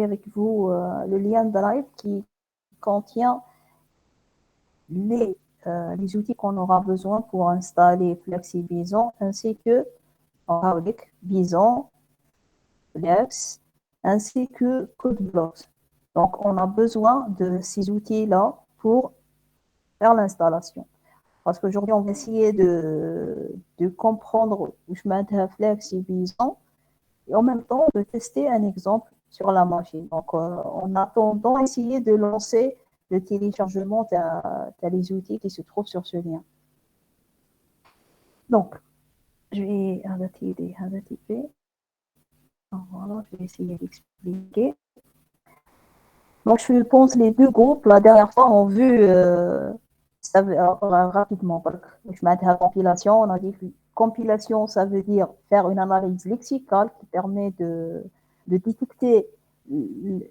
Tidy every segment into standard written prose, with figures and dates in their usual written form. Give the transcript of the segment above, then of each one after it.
avec vous le lien Drive qui contient les, les outils qu'on aura besoin pour installer FlexiBison ainsi que Audic, Bison, Flex, ainsi que CodeBlocks. Donc, on a besoin de ces outils-là pour faire l'installation. Parce qu'aujourd'hui, on va essayer de comprendre où je mets FlexiBison et en même temps de tester un exemple sur la machine. Donc, en attendant, essayer de lancer le téléchargement des outils qui se trouvent sur ce lien. Donc, je vais arrêter. Voilà, je vais essayer d'expliquer. Donc, je pense les deux groupes, la dernière fois, ont vu rapidement. Je mets la compilation, on a dit que compilation, ça veut dire faire une analyse lexicale qui permet de détecter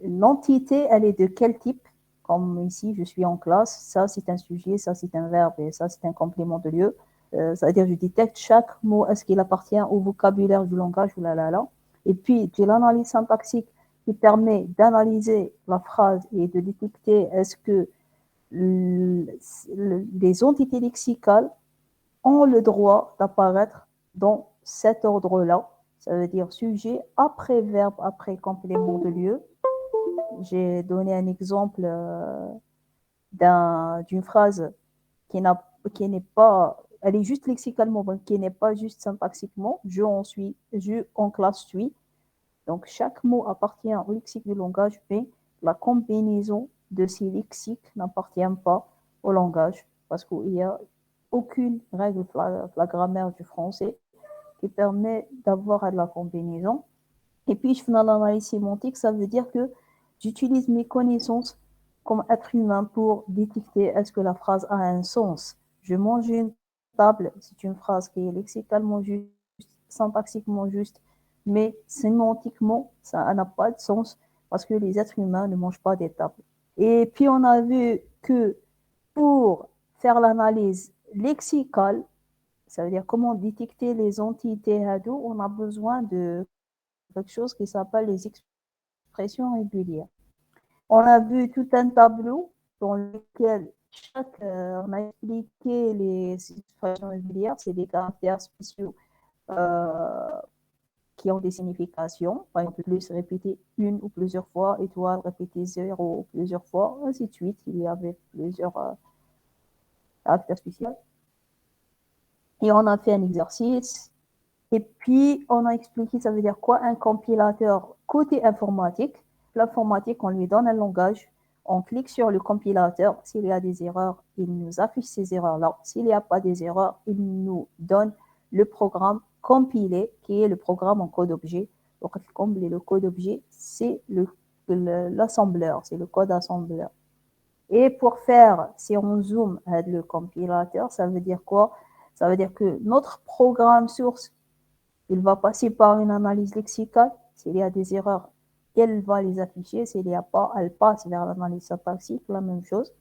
l'entité, elle est de quel type. Comme ici, je suis en classe, ça c'est un sujet, ça c'est un verbe et ça c'est un complément de lieu. Ça veut dire je détecte chaque mot, est-ce qu'il appartient au vocabulaire du langage ou là. Et puis, j'ai l'analyse syntaxique qui permet d'analyser la phrase et de détecter est-ce que les entités lexicales ont le droit d'apparaître dans cet ordre-là. Ça veut dire sujet après verbe après complément de lieu. J'ai donné un exemple d'une phrase qui n'est pas, elle est juste lexicalement, qui n'est pas juste syntaxiquement. Je en classe suis. Donc, chaque mot appartient au lexique du langage, mais la combinaison de ces lexiques n'appartient pas au langage parce qu'il n'y a aucune règle de la grammaire du français qui permet d'avoir de la combinaison. Et puis, je fais l'analyse sémantique, ça veut dire que j'utilise mes connaissances comme être humain pour détecter est-ce que la phrase a un sens. Je mange une table, c'est une phrase qui est lexicalement juste, syntaxiquement juste, mais sémantiquement, ça n'a pas de sens parce que les êtres humains ne mangent pas des tables. Et puis, on a vu que pour faire l'analyse lexicale, ça veut dire comment détecter les entités hado, on a besoin de quelque chose qui s'appelle les expressions régulières. On a vu tout un tableau dans lequel on a expliqué les expressions régulières, c'est des caractères spéciaux qui ont des significations. Par exemple, plus répéter une ou plusieurs fois, étoile répéter zéro ou plusieurs fois, ainsi de suite. Il y avait plusieurs caractères spéciaux. Et on a fait un exercice. Et puis, on a expliqué, ça veut dire quoi un compilateur côté informatique. L'informatique, on lui donne un langage, on clique sur le compilateur. S'il y a des erreurs, il nous affiche ces erreurs-là. S'il n'y a pas des erreurs, il nous donne le programme compilé, qui est le programme en code objet. Donc, le code objet, c'est l'assembleur, c'est le code assembleur. Et pour faire, si on zoome le compilateur, ça veut dire quoi? Ça veut dire que notre programme source, il va passer par une analyse lexicale. S'il y a des erreurs, elle va les afficher. S'il n'y a pas, elle passe vers l'analyse syntaxique, la même chose.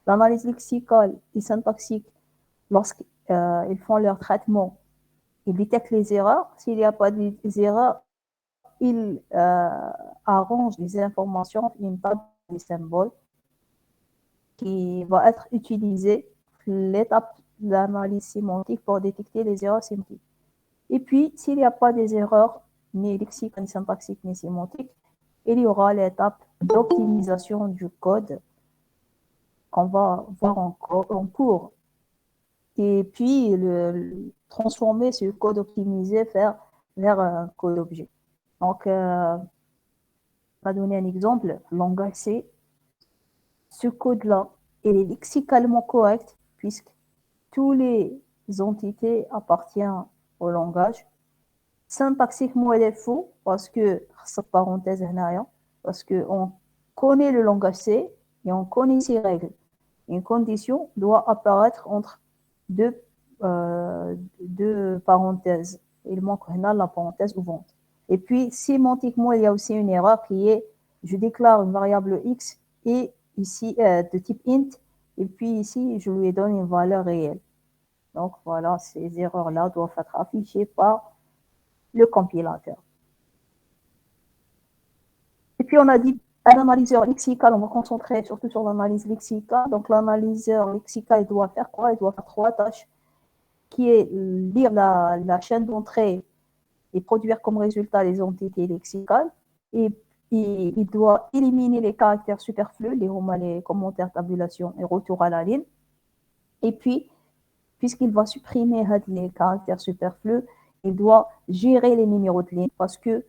L'analyse lexicale et syntaxique, lorsqu'ils font leur traitement, ils détectent les erreurs. S'il n'y a pas des erreurs, ils arrangent les informations en une table de symboles qui va être utilisée l'étape de l'analyse sémantique pour détecter les erreurs sémantiques. Et puis, s'il n'y a pas des erreurs, ni lexiques, ni syntaxiques, ni sémantiques, il y aura l'étape d'optimisation du code qu'on va voir en cours. Et puis, transformer ce code optimisé vers un code objet. Donc, on va donner un exemple. Langage C, ce code-là, il est lexicalement correct puisque toutes les entités appartiennent au langage. Syntaxiquement, il est faux parce que, parenthèse, parce qu'on connaît le langage C et on connaît ses règles. Une condition doit apparaître entre deux parenthèses. Il manque la parenthèse ouvrante. Et puis, sémantiquement, il y a aussi une erreur qui est je déclare une variable X et ici de type int, et puis ici, je lui donne une valeur réelle. Donc, voilà, ces erreurs-là doivent être affichées par le compilateur. Et puis, on a dit un analyseur lexical, on va concentrer surtout sur l'analyse lexicale. Donc, l'analyseur lexical, il doit faire quoi? Il doit faire trois tâches, qui est lire la chaîne d'entrée et produire comme résultat les entités lexicales. Et il doit éliminer les caractères superflus, les commentaires, tabulations et retour à la ligne. Et puis, puisqu'il va supprimer les caractères superflus, il doit gérer les numéros de ligne parce que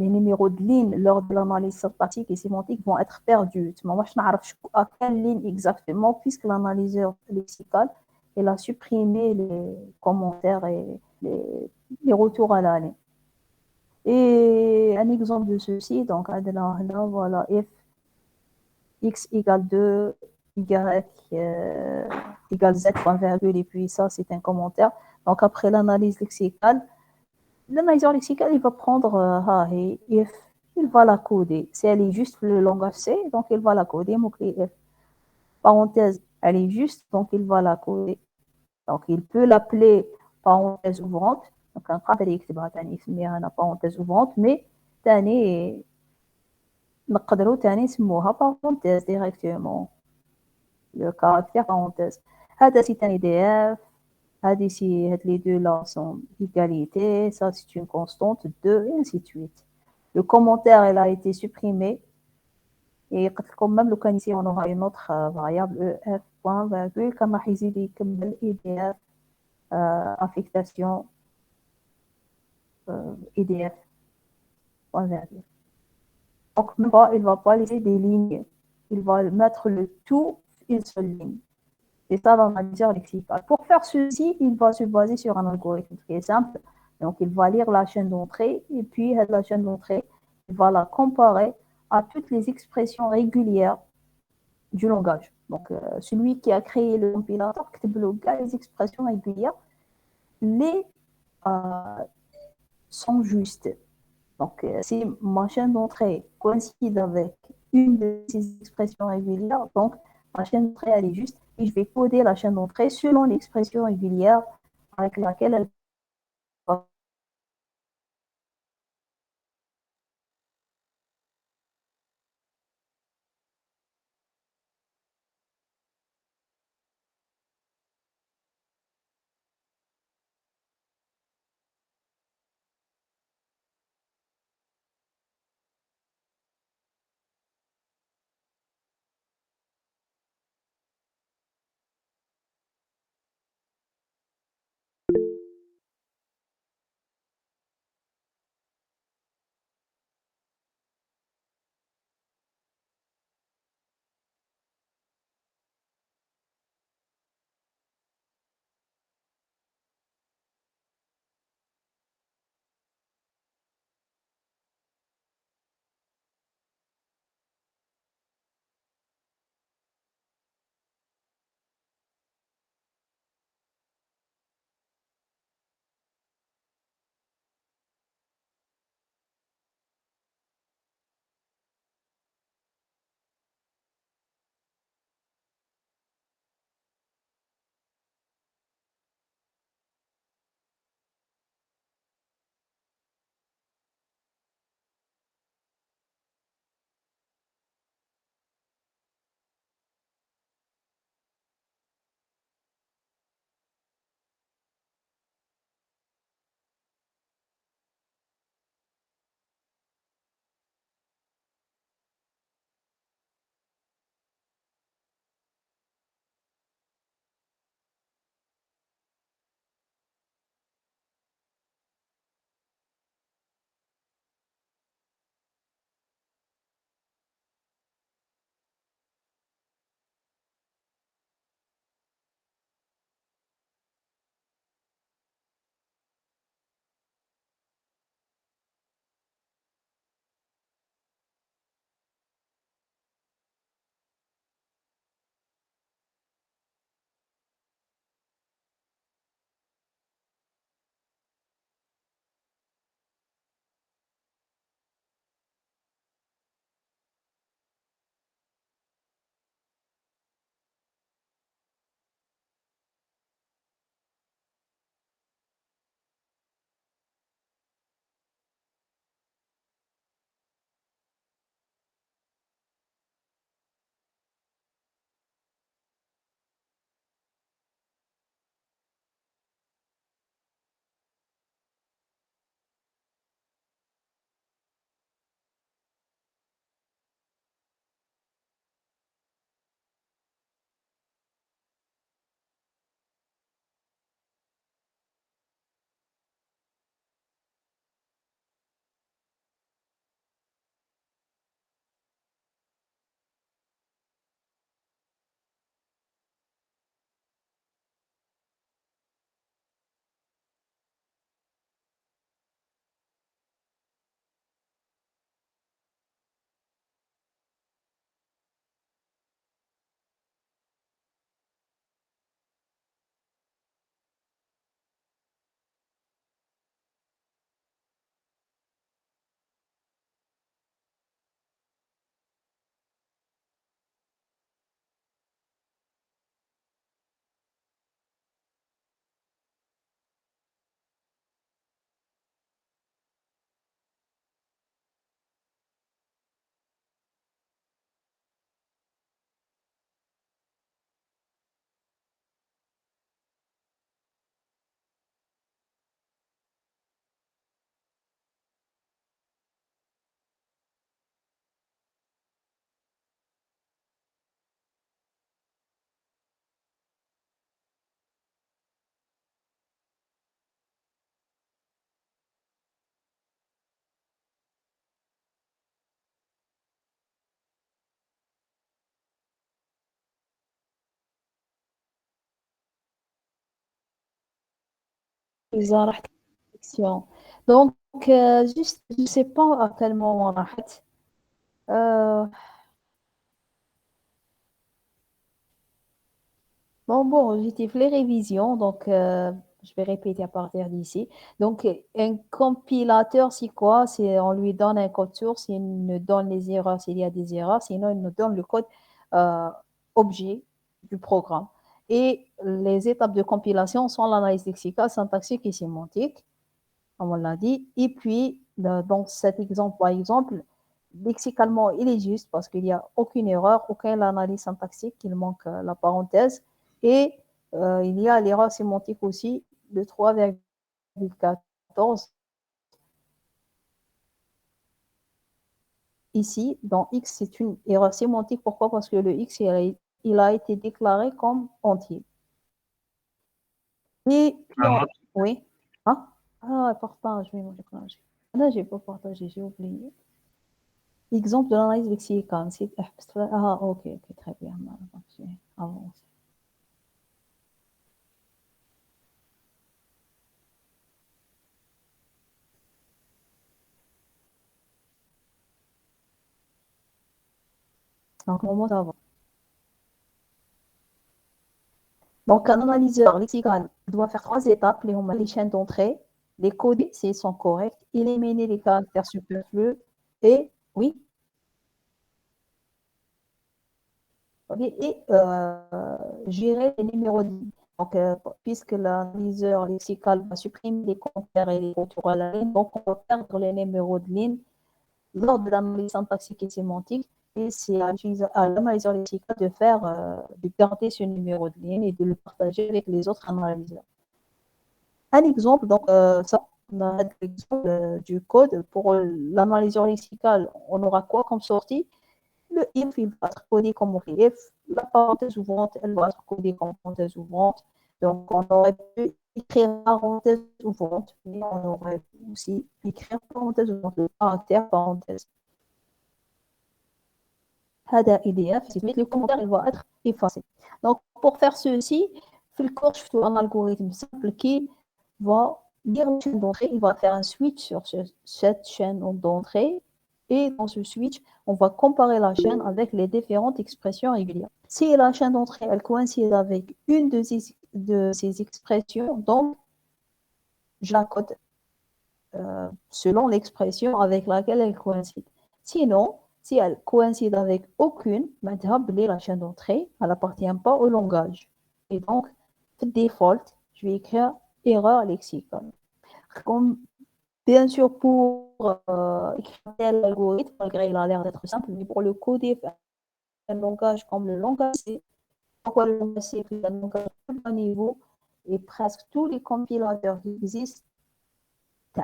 les numéros de ligne lors de l'analyse syntactique et sémantique vont être perdus. Moi, je ne sais pas à quelle ligne exactement, puisque l'analyseur lexical il a supprimé les commentaires et les retours à la ligne. Et un exemple de ceci, donc, là, voilà, if x égale 2, y égale z point virgule, et puis ça, c'est un commentaire. Donc, après l'analyse lexicale, l'analyseur lexical, il va prendre if, il va la coder. Si elle est juste le langage C, donc il va la coder, mot-clé if. Parenthèse, elle est juste, donc il va la coder. Donc, il peut l'appeler parenthèse ouvrante. Donc, un قادر يكتبها تاني يسميها أنا parenthèse ouvrante, mais تاني نقدروا تاني نسموها parenthèse directement. Le caractère parenthèse. هذا c'est un EDF. هاد les deux là sont d'égalité. Ça, c'est une constante 2 et ainsi de suite. Le commentaire, elle a été supprimé. Et quand même, le cas ici, on aura une autre variable ef point virgule كما حيزيد يكمل EDF affectation EDF point virgule. Donc, même pas, il ne va pas laisser des lignes. Il va mettre le tout une seule ligne. C'est ça l'analyseur lexical. Pour faire ceci, il va se baser sur un algorithme qui est simple. Donc, il va lire la chaîne d'entrée et puis la chaîne d'entrée, il va la comparer à toutes les expressions régulières du langage. Donc, celui qui a créé le compilateur, les expressions régulières, les sont justes. Donc, si ma chaîne d'entrée coïncide avec une de ces expressions régulières, donc ma chaîne d'entrée, elle est juste, et je vais coder la chaîne d'entrée selon l'expression régulière avec laquelle elle va إذا راحت الكونيكسيون. دونك juste je sais pas à quel moment راحت. Bon, j'étais fait les révisions, donc je vais répéter à partir d'ici. Donc, un compilateur, c'est quoi? C'est on lui donne un code source, il nous donne les erreurs s'il y a des erreurs, sinon il nous donne le code euh, objet du programme. Et les étapes de compilation sont l'analyse lexicale, syntaxique et sémantique, comme on l'a dit. Et puis, dans cet exemple, par exemple, lexicalement, il est juste parce qu'il n'y a aucune erreur, aucune analyse syntaxique, il manque la parenthèse. Et il y a l'erreur sémantique aussi de 3,14. Ici, dans X, c'est une erreur sémantique. Pourquoi? Parce que le X, il a été déclaré comme entier. Et puis, oui. Hein? Ah, partage, oui, moi, là, je n'ai pas partagé, j'ai oublié. Exemple de l'analyse lexicale. Ah, ok, très bien. J'ai avancé. Donc, comment ça va? Donc, un analyseur lexical doit faire 3 étapes, les chaînes d'entrée, les coder s'ils sont corrects, éliminer les caractères superflus et, oui, et gérer les numéros de ligne. Donc, puisque l'analyseur lexical va supprimer les compères et les contours à la ligne, donc on va perdre les numéros de ligne lors de l'analyse syntaxique et sémantique. Et c'est à l'analyseur lexical de de garder ce numéro de ligne et de le partager avec les autres analyseurs. Un exemple, donc, ça, on a l'exemple du code. Pour l'analyseur lexical, on aura quoi comme sortie? Le if, il va être codé comme if. La parenthèse ouvrante, elle va être codée comme parenthèse ouvrante. Donc, on aurait pu écrire parenthèse ouvrante, mais on aurait pu aussi écrire parenthèse ouvrante, le caractère parenthèse. هذا EDF, le commentaire il va être effacé. Donc, pour faire ceci, في الcours, je fais un algorithme simple qui va lire une chaîne d'entrée, il va faire un switch sur cette chaîne d'entrée, et dans ce switch, on va comparer la chaîne avec les différentes expressions régulières. Si la chaîne d'entrée, elle coïncide avec une de ces expressions, donc je la code selon l'expression avec laquelle elle coïncide. Sinon, si elle coïncide avec aucune, la chaîne d'entrée, elle n'appartient pas au langage. Et donc, default, je vais écrire erreur lexicale. Comme, bien sûr, pour écrire tel algorithme, malgré il a l'air d'être simple, mais pour le coder, un langage comme le langage C, pourquoi le langage C est un langage de bas niveau, et presque tous les compilateurs qui existent,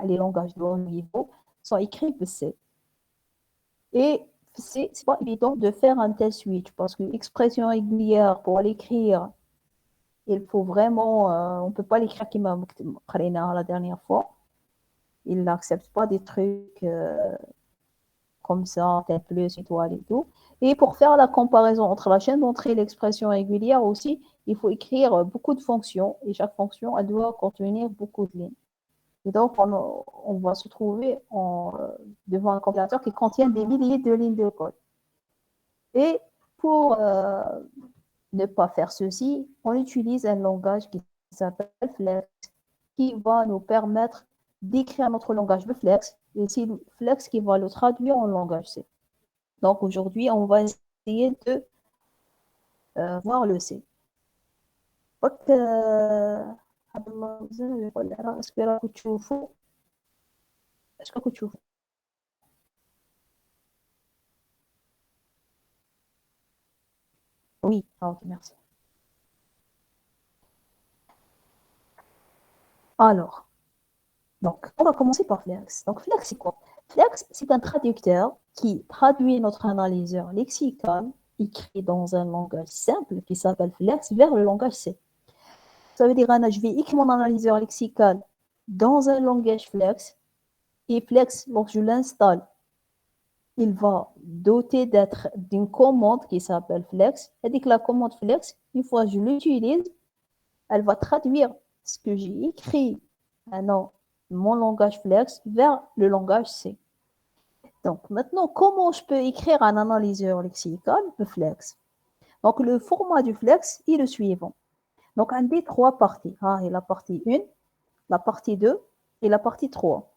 les langages de haut niveau, sont écrits de C. Et c'est pas évident de faire un tel switch parce que l'expression régulière, pour l'écrire, il faut vraiment, on ne peut pas l'écrire comme la dernière fois. Il n'accepte pas des trucs comme ça, tel plus, étoile et tout. Et pour faire la comparaison entre la chaîne d'entrée et l'expression régulière aussi, il faut écrire beaucoup de fonctions et chaque fonction, elle doit contenir beaucoup de lignes. Et donc, on va se trouver devant un compilateur qui contient des milliers de lignes de code. Et pour ne pas faire ceci, on utilise un langage qui s'appelle Flex, qui va nous permettre d'écrire notre langage de Flex, et c'est Flex qui va le traduire en langage C. Donc aujourd'hui, on va essayer de voir le C. Est-ce que tu Oui, ok, merci. Alors, donc, on va commencer par Flex. Donc, Flex, c'est quoi? Flex, c'est un traducteur qui traduit notre analyseur lexical écrit dans un langage simple qui s'appelle Flex vers le langage C. Ça veut dire, Anna, je vais écrire mon analyseur lexical dans un langage Flex, et Flex, lorsque je l'installe, il va doter d'une commande qui s'appelle Flex. C'est-à-dire que la commande Flex, une fois que je l'utilise, elle va traduire ce que j'ai écrit non, mon langage flex vers le langage C. Donc maintenant, comment je peux écrire un analyseur lexical de flex? Donc le format du flex est le suivant. Donc on a trois parties. Et la partie 1, la partie 2 et la partie 3.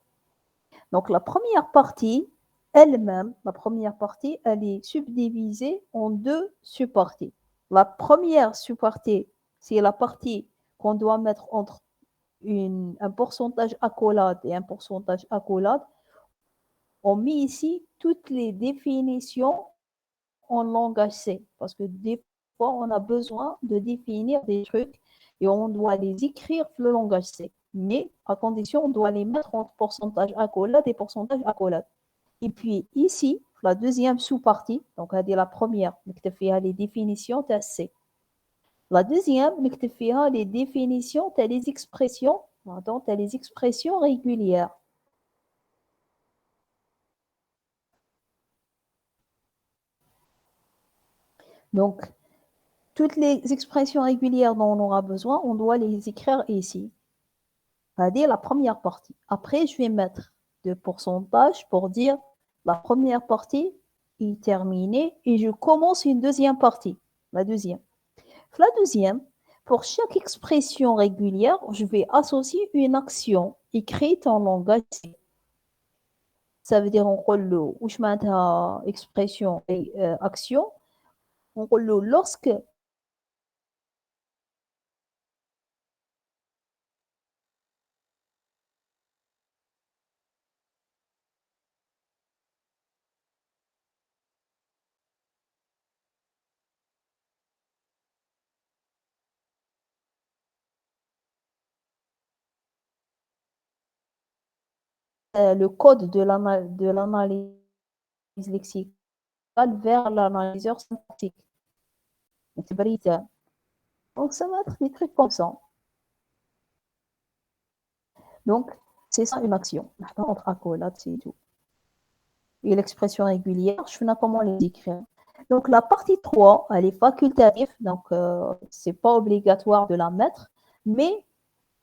Donc la première partie, elle-même, elle est subdivisée en deux sous-parties. La première sous-partie, c'est la partie qu'on doit mettre entre un pourcentage accolade et un pourcentage accolade. On met ici toutes les définitions en langage C, parce que des fois, on a besoin de définir des trucs et on doit les écrire dans le langage C. Mais à condition, on doit les mettre en pourcentage accolade et pourcentage accolade. Et puis ici, la deuxième sous-partie, donc la première, les définitions de C. La deuxième, les définitions, les expressions, les expressions régulières. Donc, toutes les expressions régulières dont on aura besoin, on doit les écrire ici. C'est-à-dire la première partie. Après, je vais mettre de pourcentage pour dire la première partie est terminée et je commence une deuxième partie, la deuxième. La deuxième, pour chaque expression régulière, je vais associer une action écrite en langage C. Ça veut dire, on rôle où je mets expression et action, on rôle lorsque le code de l'analyse lexicale vers l'analyseur syntactique. Donc, ça va être des trucs comme ça. Donc, c'est ça une action. Entre accolades, c'est tout. Et l'expression régulière, je fais comment les écrire. Donc, la partie 3, elle est facultative, donc c'est pas obligatoire de la mettre, mais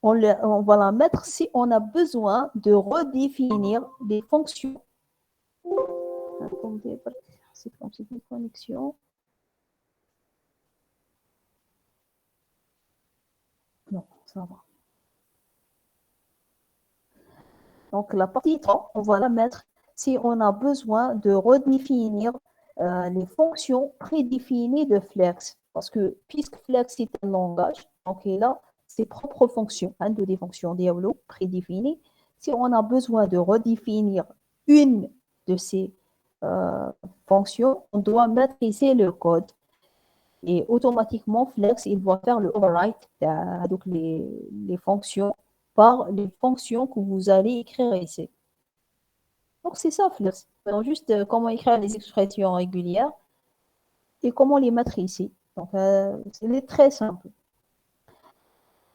on va la mettre si on a besoin de redéfinir des fonctions. Attendez, c'est comme c'est une connexion. Non, ça va. Donc, la partie 3, on va la mettre si on a besoin de redéfinir les fonctions prédéfinies de Flex. Parce que puisque Flex est un langage, donc il a ses propres fonctions, des fonctions Diablo prédéfinies. Si on a besoin de redéfinir une de ces fonctions, on doit mettre ici le code. Et automatiquement, Flex, il va faire le overwrite, donc les fonctions, par les fonctions que vous allez écrire ici. Donc, c'est ça, Flex. Alors, juste comment écrire les expressions régulières et comment les mettre ici. Donc, c'est très simple.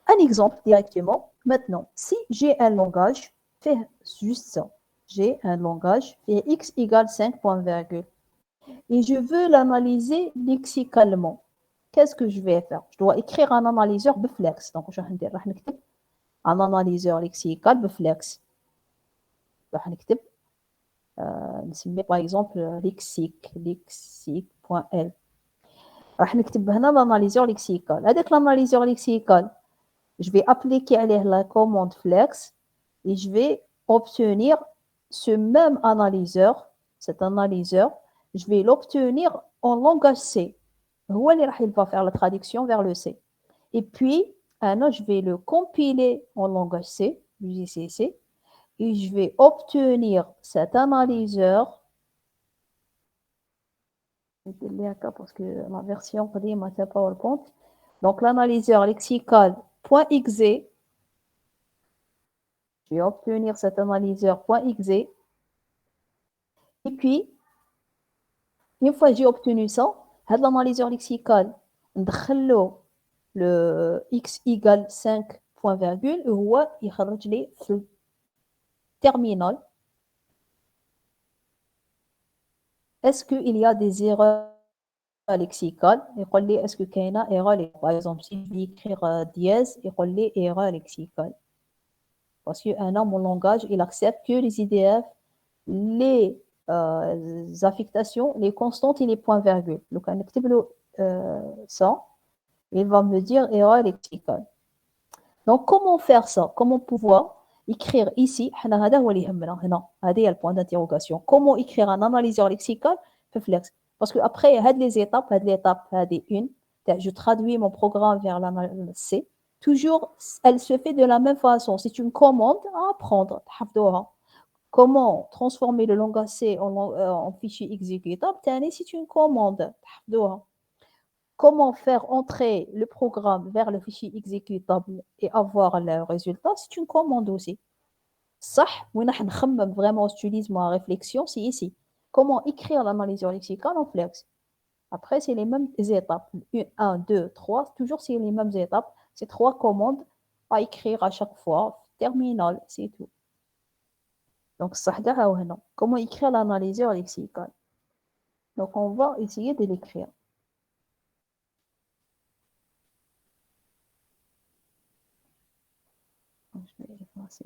Un exemple directement. Maintenant, si j'ai un langage, fais juste ça. J'ai un langage, fait x égale 5 point virgule. Et je veux l'analyser lexicalement. Qu'est-ce que je vais faire? Je dois écrire un analyseur de flex. Donc, je vais un analyseur lexical de flex. Je vais par exemple lexique.l. راح نكتب هنا l'analyseur lexical. Avec l'analyseur lexical, je vais appliquer la commande flex et je vais obtenir ce même analyseur, cet analyseur, je vais l'obtenir en langage C. Il va faire la traduction vers le C. Et puis, je vais le compiler en langage C, UJCC, et je vais obtenir cet analyseur. Parce que la version c'est PowerPoint. Donc, l'analyseur lexical.exe, je vais obtenir cet analyseur.exe. Et puis, une fois que j'ai obtenu ça, l'analyseur lexical, le x égale 5 point virgule, il يخرج لي في terminal. Est-ce qu'il y a des erreurs lexicales? يقول لي est-ce qu'il y a une erreur? Par exemple, si je vais écrire dièse, il يقول لي erreur lexicale. Parce qu'un mon langage, il accepte que les IDF, les affectations, les constantes et les points-virgules. Donc, on écrit ça, il va me dire erreur lexicale. Donc, comment faire ça? Comment pouvoir écrire ici, هذا هو اللي يهمنا هنا، هذه le point d'interrogation. Comment écrire un analyseur lexical في Flex? Parce que après, l'étape, une, je traduis mon programme vers la C. Toujours, elle se fait de la même façon. C'est une commande à apprendre. Comment transformer le langage C en fichier exécutable? C'est une commande. Comment faire entrer le programme vers le fichier exécutable et avoir le résultat? C'est une commande aussi. Ça, vraiment, j'utilise ma réflexion, c'est ici. Comment écrire l'analyse lexicale en Flex? Après, c'est les mêmes étapes. 1, 2, 3, toujours c'est les mêmes étapes. C'est 3 commandes à écrire à chaque fois. Terminal, c'est tout. Donc, ça, comment écrire l'analyseur lexical? Donc, on va essayer de l'écrire. Je vais effacer.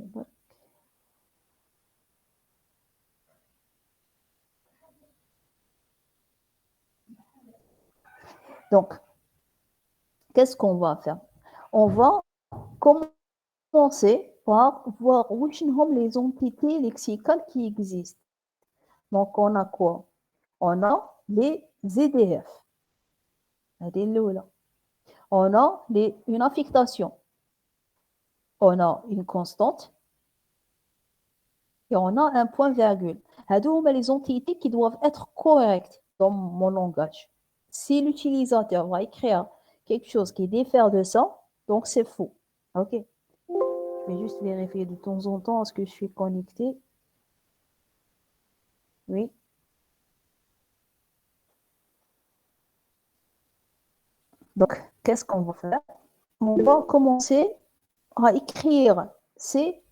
Donc, qu'est-ce qu'on va faire? On va commencer par voir où sont les entités lexicales qui existent. Donc, on a quoi? On a les ZDF. On a une affectation. On a une constante. Et on a un point-virgule. Ce sont les entités qui doivent être correctes dans mon langage. Si l'utilisateur va écrire quelque chose qui diffère de ça, donc c'est faux. OK. Je vais juste vérifier de temps en temps est-ce que je suis connecté. Oui. Donc, qu'est-ce qu'on va faire? On va commencer à écrire ces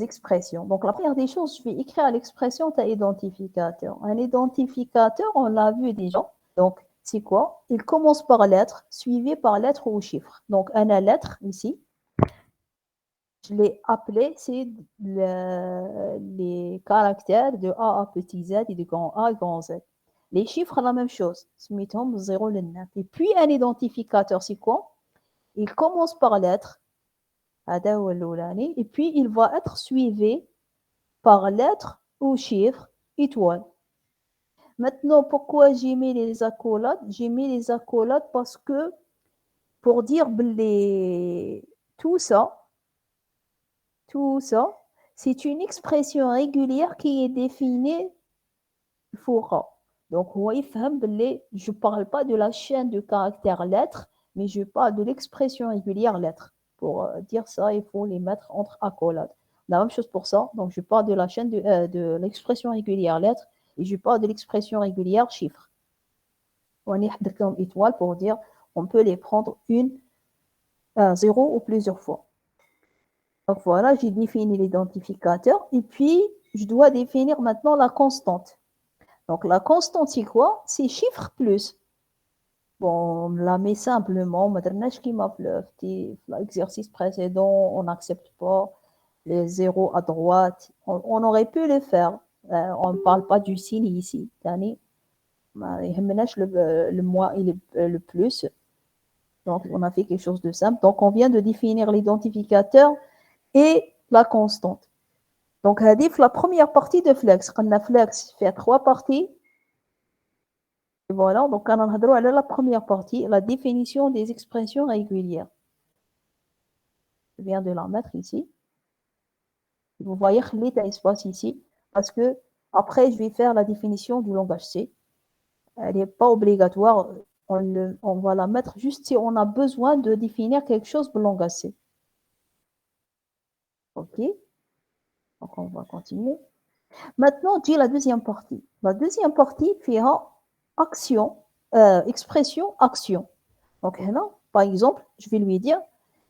expressions. Donc, la première des choses, je vais écrire l'expression d'un identificateur. Un identificateur, on l'a vu déjà. Donc, c'est quoi? Il commence par lettre, suivi par lettre ou chiffre. Donc, un lettre ici. Je l'ai appelé, c'est les caractères de A à petit z et de grand A à grand z. Les chiffres, la même chose. 0 le 9. Et puis, un identificateur, c'est quoi? Il commence par lettre. Et puis, il va être suivi par lettre ou chiffre, étoile. Maintenant, pourquoi j'ai mis les accolades? J'ai mis les accolades parce que pour dire tout ça, c'est une expression régulière qui est définie fora. Donc, je ne parle pas de la chaîne de caractères lettres, mais je parle de l'expression régulière lettres. Pour dire ça, il faut les mettre entre accolades. La même chose pour ça. Donc, je parle de la chaîne de l'expression régulière lettres et je parle de l'expression régulière chiffres. On est comme étoile pour dire on peut les prendre zéro ou plusieurs fois. Donc voilà, j'ai défini l'identificateur et puis je dois définir maintenant la constante. Donc la constante, c'est quoi? C'est chiffre plus. Bon, on la met simplement, l'exercice précédent, on n'accepte pas les zéros à droite. On aurait pu le faire. On ne parle pas du signe ici. Le moins et le plus. Donc, on a fait quelque chose de simple. Donc, on vient de définir l'identificateur et la constante. Donc, la première partie de Flex. Quand on a Flex fait 3 parties. Et voilà, donc on a la première partie, la définition des expressions régulières. Je viens de la mettre ici. Vous voyez l'état espace ici, parce que après, je vais faire la définition du langage C. Elle n'est pas obligatoire. On va la mettre juste si on a besoin de définir quelque chose pour le langage C. OK. Donc, on va continuer. Maintenant, j'ai la deuxième partie. La deuxième partie fait action, expression, action. Donc, là, par exemple, je vais lui dire,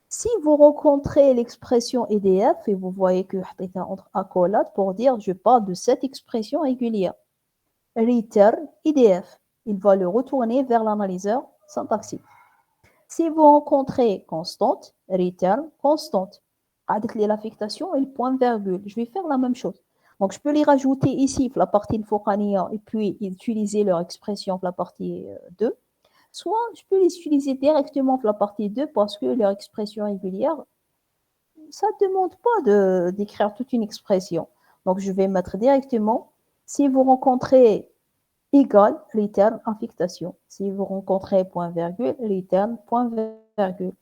si vous rencontrez l'expression EDF et vous voyez que je entre accolades pour dire je parle de cette expression régulière. Return EDF. Il va le retourner vers l'analyseur syntaxique. Si vous rencontrez constante, return constante. l'affectation et le point-virgule. Je vais faire la même chose. Donc, je peux les rajouter ici, la partie Fokania, et puis utiliser leur expression, la partie 2. Soit, je peux les utiliser directement la partie 2 parce que leur expression régulière, ça ne demande pas d'écrire toute une expression. Donc, je vais mettre directement, si vous rencontrez égal, return affectation. Si vous rencontrez point-virgule, return point-virgule.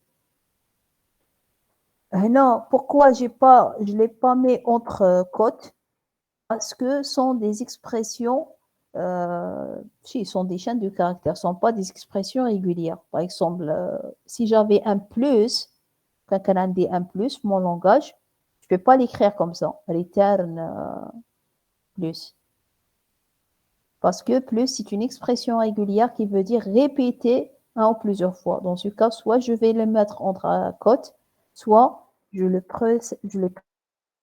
Non, pourquoi je ne l'ai pas mis entre côtes? Parce que ce sont des expressions, sont des chaînes de caractères, ce ne sont pas des expressions régulières. Par exemple, si j'avais un plus, quand on a un plus, mon langage, je ne peux pas l'écrire comme ça, return plus. Parce que plus, c'est une expression régulière qui veut dire répéter un ou plusieurs fois. Dans ce cas, soit je vais le mettre entre côtes, soit je le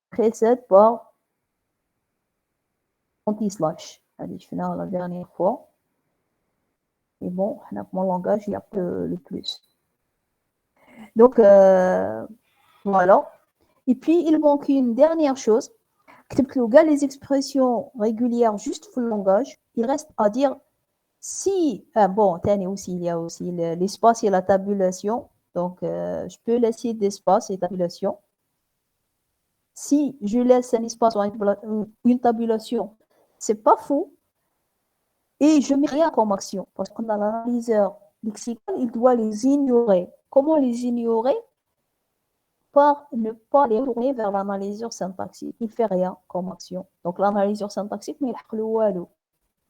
précède par anti-slash. Allez, je finis la dernière fois. Et bon, mon langage, il y a le plus. Donc, voilà. Et puis, il manque une dernière chose. Les expressions régulières juste pour le langage, il reste à dire si, bon, aussi, il y a aussi l'espace et la tabulation. Donc, je peux laisser d'espace et tabulation. Si je laisse un espace ou une tabulation, c'est pas faux. Et je ne mets rien comme action. Parce qu'on a l'analyseur lexical, il doit les ignorer. Comment les ignorer? Par ne pas les tourner vers l'analyseur syntaxique. Il ne fait rien comme action. Donc, l'analyseur syntaxique, mais il le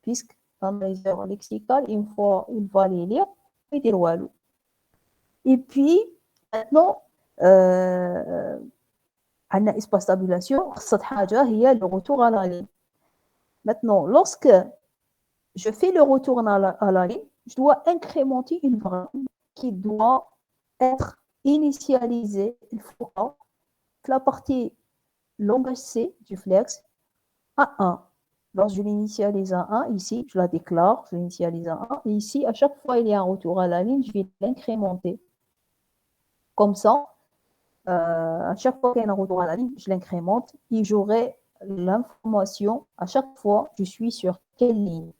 puisque l'analyseur lexical, une fois il va les lire, il dit walou. Et puis, maintenant, on a espace tabulation, il y a le retour à la ligne. Maintenant, lorsque je fais le retour à la ligne, je dois incrémenter une variable qui doit être initialisée, il faut la partie langage C du flex à 1. Lorsque je l'initialise à 1, ici, je la déclare, je l'initialise à 1. Et ici, à chaque fois il y a un retour à la ligne, je vais l'incrémenter. Comme ça, à chaque fois qu'il y a un retour à la ligne, je l'incrémente et j'aurai l'information à chaque fois je suis sur quelle ligne.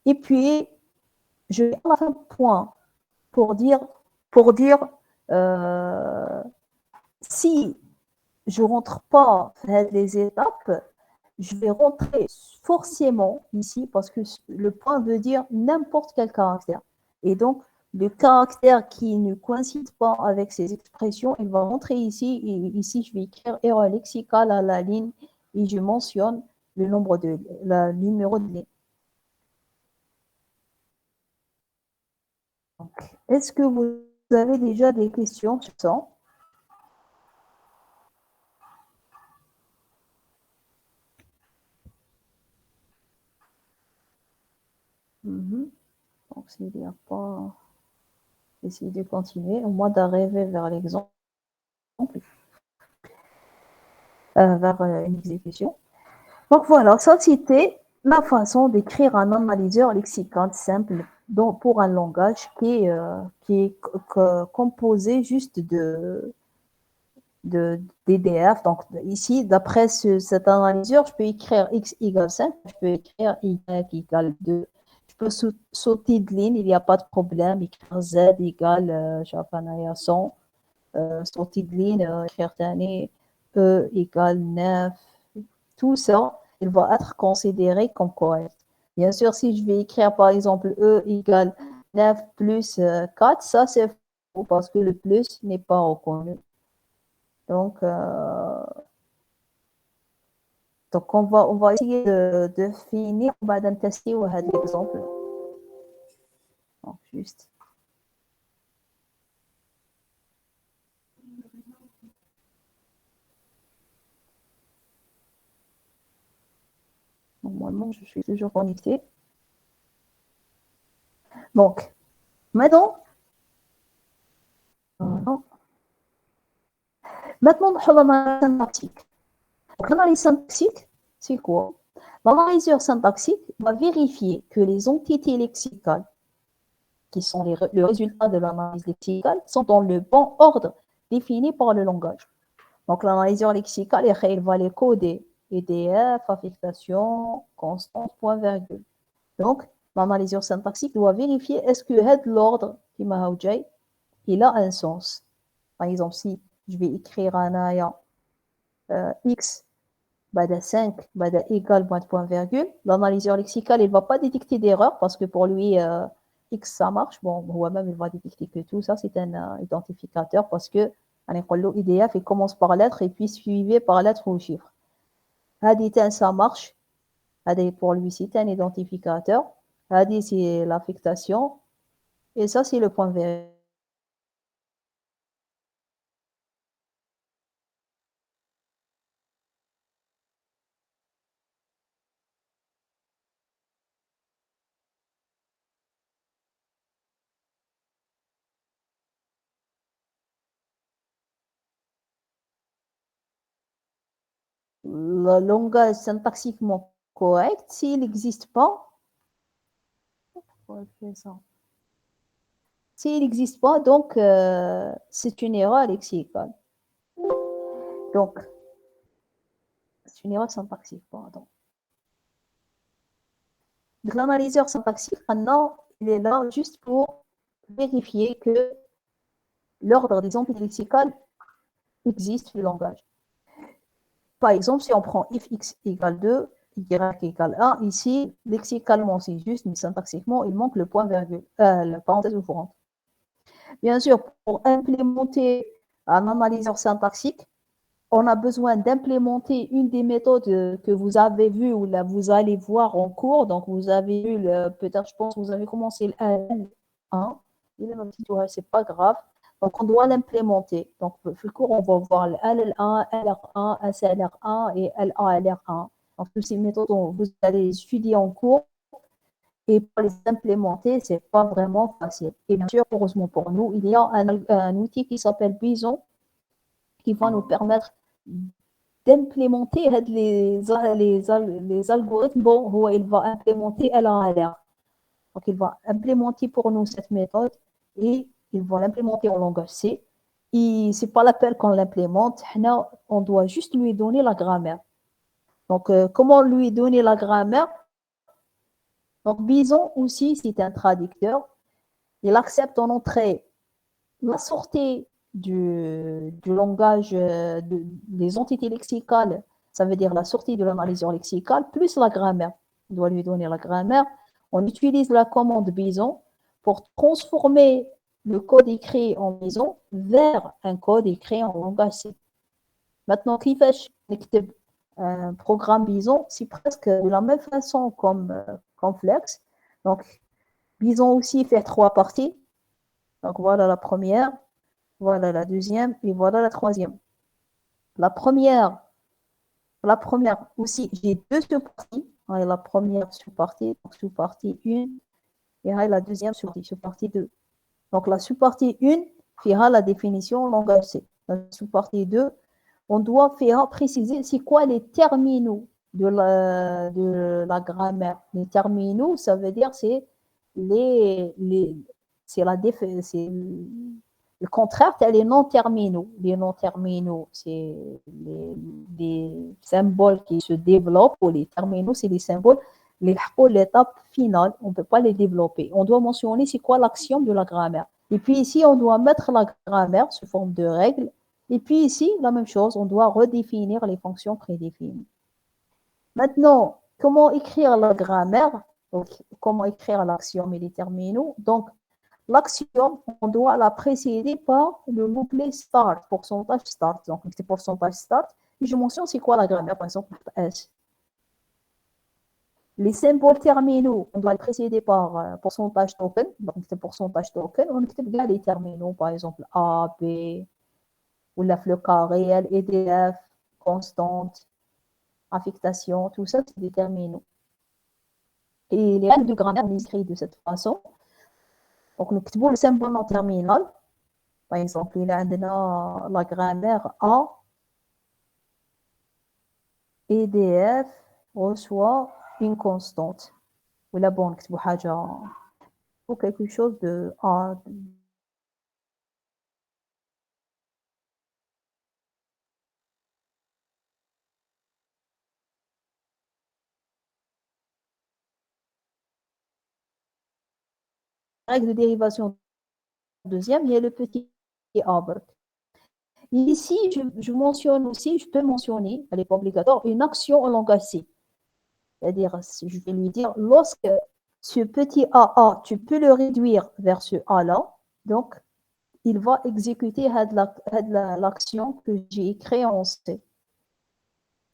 Et puis, je vais à la fin point pour dire si je ne rentre pas les étapes, je vais rentrer forcément ici parce que le point veut dire n'importe quel caractère. Et donc, le caractère qui ne coïncide pas avec ces expressions, il va rentrer ici. Et ici, je vais écrire erreur lexicale à la ligne et je mentionne le numéro de ligne. Est-ce que vous avez déjà des questions sur ça? Donc, s'il n'y a pas, essayez de continuer, au moins d'arriver vers l'exemple, vers une exécution. Donc voilà, ça c'était la façon d'écrire un analyseur lexical simple pour un langage qui est composé juste d'EDF. Donc ici, d'après cet analyseur, je peux écrire x égale 5, je peux écrire y égale 2. Je peux sauter de ligne, il n'y a pas de problème, écrire z égale 100, sauter de ligne, écrire e égale 9, tout ça, il va être considéré comme correct. Bien sûr, si je vais écrire par exemple E égale 9 plus 4, ça c'est faux parce que le plus n'est pas reconnu. Donc on va essayer de finir, on va tester l'exemple. Donc juste. Normalement, je suis toujours connectée. Donc, maintenant, l'analyse syntaxique. L'analyse syntaxique, c'est quoi? L'analyseur syntaxique va vérifier que les entités lexicales, qui sont le résultat de l'analyse lexicale, sont dans le bon ordre défini par le langage. Donc, l'analyseur lexical, il va les coder. EDF, affectation, constante, point virgule. Donc, l'analyseur syntaxique doit vérifier est-ce que l'ordre qui m'a dit, il a un sens. Par exemple, si je vais écrire un aya x, bada 5, bada égal, point virgule, l'analyseur lexical, il ne va pas détecter d'erreur parce que pour lui, x, ça marche. Bon, même, il va détecter que tout ça, c'est un identificateur parce que l'IDF, il commence par lettre et puis suivi par lettre ou chiffre. Hadith, ça marche. Pour lui, c'est un identificateur. Hadith, c'est l'affectation. Et ça, c'est le point vert. Le langage syntaxiquement correct, s'il n'existe pas, s'il n'existe pas, donc c'est une erreur lexicale. Donc, c'est une erreur syntaxique, pardon. Donc, l'analyseur syntaxique, maintenant, il est là juste pour vérifier que l'ordre des entités lexicales existe sur le langage. Par exemple, si on prend if x égale 2, y égale 1, ici, lexicalement, c'est juste, mais syntaxiquement, il manque le point virgule, la parenthèse ouvrante. Bien sûr, pour implémenter un analyseur syntaxique, on a besoin d'implémenter une des méthodes que vous avez vues ou là, vous allez voir en cours. Donc, vous avez eu, peut-être, je pense, vous avez commencé le L1. Il est dans le tutoriel, c'est pas grave. Donc, on doit l'implémenter. Donc, le cours, on va voir le LL1, LR1, SLR1 et LALR1. Donc, toutes ces méthodes, vous allez étudier en cours. Et pour les implémenter, ce n'est pas vraiment facile. Et bien sûr, heureusement pour nous, il y a un outil qui s'appelle Bison qui va nous permettre d'implémenter les algorithmes. Bon, il va implémenter LALR. Donc, il va implémenter pour nous cette méthode et il va l'implémenter en langage C. Et ce n'est pas l'appel qu'on l'implémente. On doit juste lui donner la grammaire. Donc, comment lui donner la grammaire? Donc, Bison aussi, c'est un traducteur. Il accepte en entrée la sortie du langage des entités lexicales, ça veut dire la sortie de l'analyseur lexical, plus la grammaire. On doit lui donner la grammaire. On utilise la commande Bison pour transformer le code écrit en Bison vers un code écrit en langage C. Maintenant, كيفاش نكتب un programme Bison, c'est presque de la même façon comme Flex. Donc, Bison aussi fait 3 parties. Donc, voilà la première, voilà la deuxième et voilà la troisième. La première aussi, j'ai 2 sous-parties. La première sous-partie, donc sous-partie 1, et la deuxième sous-partie 2. Donc, la sous-partie 1 fera la définition langage C. La sous-partie 2, on doit faire préciser c'est quoi les terminaux de la grammaire. Les terminaux, ça veut dire c'est c'est le contraire, c'est les non-terminaux. Les non-terminaux, c'est les symboles qui se développent, ou les terminaux, c'est les symboles, l'étape finale, on ne peut pas les développer. On doit mentionner c'est quoi l'action de la grammaire. Et puis ici, on doit mettre la grammaire sous forme de règles. Et puis ici, la même chose, on doit redéfinir les fonctions prédéfinies. Maintenant, comment écrire la grammaire? Donc, comment écrire l'axiome et les terminaux? Donc, l'axiome, on doit la précéder par le mot-clé start, pourcentage start. Donc, c'est pourcentage start. Et je mentionne c'est quoi la grammaire, par exemple, S. Les symboles terminaux, on doit les précéder par pourcentage token. Donc, c'est pourcentage token. On écrit bien les terminaux, par exemple, A, B, ou la fleur carré, EDF, constante, affectation, tout ça, c'est des terminaux. Et les règles de grammaire s'inscrivent de cette façon. Donc, nous écrivons le symbole en terminal. Par exemple, il y a la grammaire A, EDF reçoit une constante. Ou la bonne, ou quelque chose de A. règle de dérivation deuxième, il y a le petit arbre. Ici, je mentionne aussi, je peux mentionner, elle n'est pas obligatoire, une action en langage C. C'est-à-dire, je vais lui dire, lorsque ce petit AA, tu peux le réduire vers ce A-là, donc il va exécuter l'action que j'ai créée en C.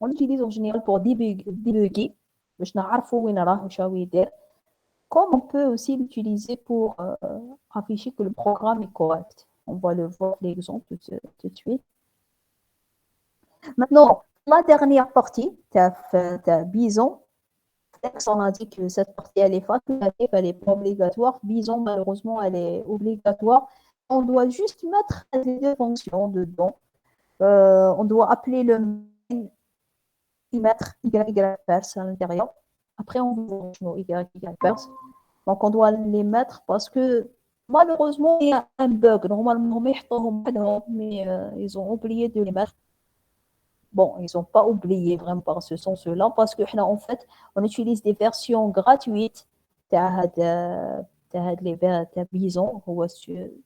On l'utilise en général pour débugger, comme on peut aussi l'utiliser pour afficher que le programme est correct. On va le voir l'exemple tout de suite. Maintenant, la dernière partie, tu as Bison. On a dit que cette partie, elle est facultative, elle n'est pas obligatoire. Bison, malheureusement, elle est obligatoire. On doit juste mettre les deux fonctions dedans. On doit appeler le main et mettre YYPers à l'intérieur. Après, on voit YYPers. Donc, on doit les mettre parce que malheureusement, il y a un bug. Normalement, mais ils ont oublié de les mettre. Bon, ils n'ont pas oublié vraiment par ce sens-là parce que en fait, on utilise des versions gratuites. Bison,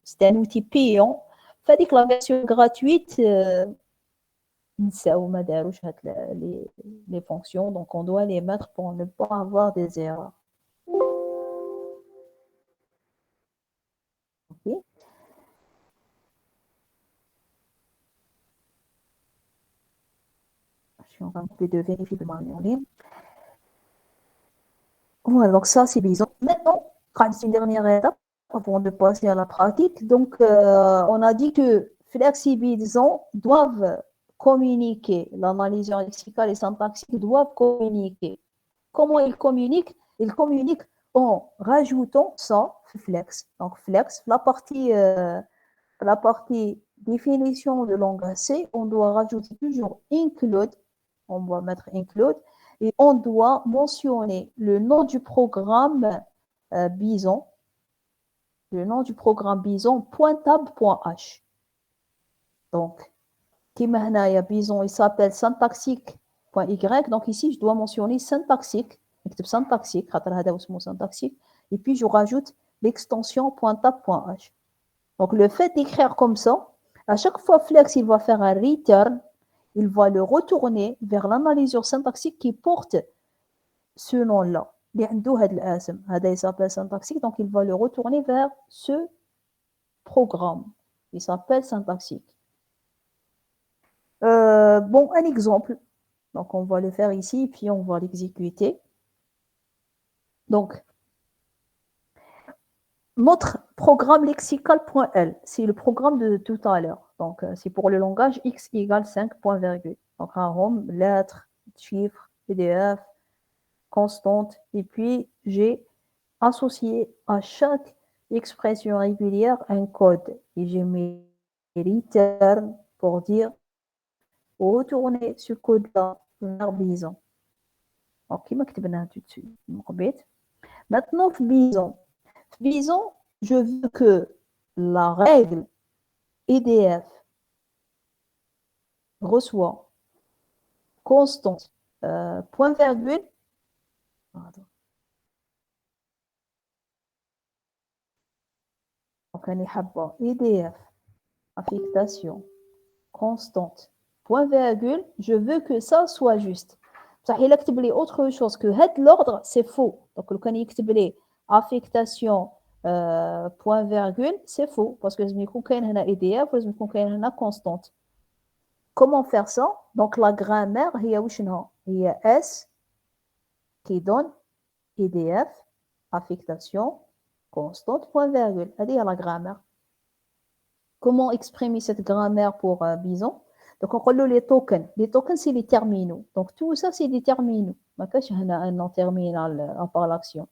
c'est un outil payant. Fait que la version gratuite, les fonctions, donc on doit les mettre pour ne pas avoir des erreurs. Okay. Je suis en train de vérifier de manière en ligne. Voilà, donc ça c'est Bison. Maintenant, c'est une dernière étape avant de passer à la pratique. Donc, on a dit que Flexibilisons doivent communiquer, l'analyseur lexical et syntaxique doivent communiquer. Comment ils communiquent? Ils communiquent en rajoutant ça, flex. Donc, flex, la partie définition de langage C, on doit rajouter toujours include, on va mettre include, et on doit mentionner le nom du programme Bison, le nom du programme Bison, .tab.h. Donc, كما هنايا Bison, il s'appelle syntaxique.y. Donc ici, je dois mentionner syntaxique. نكتب syntaxique, خاطر هذا اسمه syntaxique. Et puis, je rajoute l'extension .tab.h. Donc, le fait d'écrire comme ça, à chaque fois Flex, il va faire un return, il va le retourner vers l'analyseur syntaxique qui porte ce nom-là. Il s'appelle syntaxique, donc il va le retourner vers ce programme. Il s'appelle syntaxique. Bon, un exemple. Donc, on va le faire ici, puis on va l'exécuter. Donc, notre programme lexical.l, c'est le programme de tout à l'heure. Donc, c'est pour le langage x égale 5 point virgule. Donc, un home, lettres, chiffres, PDF, constante. Et puis, j'ai associé à chaque expression régulière un code. Et j'ai mis return pour dire retourner ce code-là vers Bison. Ok, ما كتبناها tout de suite. Maintenant, Bison. Bison, je veux que la règle EDF reçoit constante point virgule. Donc, on est EDF affectation constante point virgule. Je veux que ça soit juste. Ça, il a autre chose que l'ordre, c'est faux. Donc, quand il affectation point virgule, c'est faux parce que je me connais un EDF, je me connais une constante. Comment faire ça? Donc, la grammaire, il y a S qui donne EDF, affectation, constante, point virgule. C'est la grammaire. Comment exprimer cette grammaire pour Bison? Donc, on parle les tokens. Les tokens, c'est les terminaux. Donc, tout ça, c'est des terminaux. Il n'y a un nom terminal à part l'action.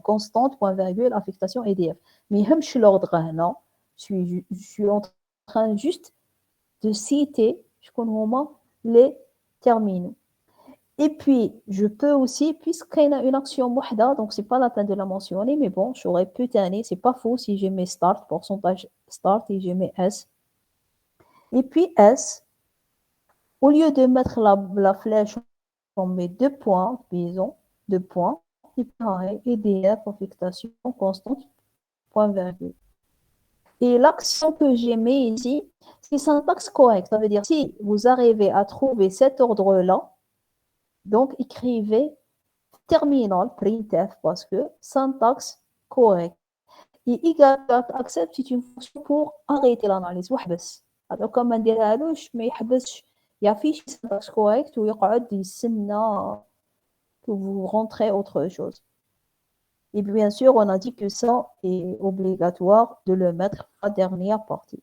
Constante, point virgule, affectation, EDF. Mais je suis l'ordre, non. Je suis en train juste de citer, je connais les terminaux. Et puis, je peux aussi, puisqu'il y a une action wahda, donc c'est pas la peine de la mentionner, mais bon, j'aurais pu tanner, c'est pas faux si j'ai mes start, pourcentage start, et j'ai mes S. Et puis S, au lieu de mettre la flèche, on met 2 points, disons, 2 points, et pareil, EDF, affectation constante, point virgule. Et l'action que j'ai mis ici, c'est syntaxe correcte. Ça veut dire si vous arrivez à trouver cet ordre-là, donc écrivez terminal printf parce que syntaxe correcte. Et egal accept c'est une fonction pour arrêter l'analyse وحبس. Alors comme ما نديرهالوش ما يحبسش يعفيش syntaxe correct ويقعد يستنى que vous rentrez autre chose. Et bien sûr, on a dit que ça est obligatoire de le mettre à la dernière partie.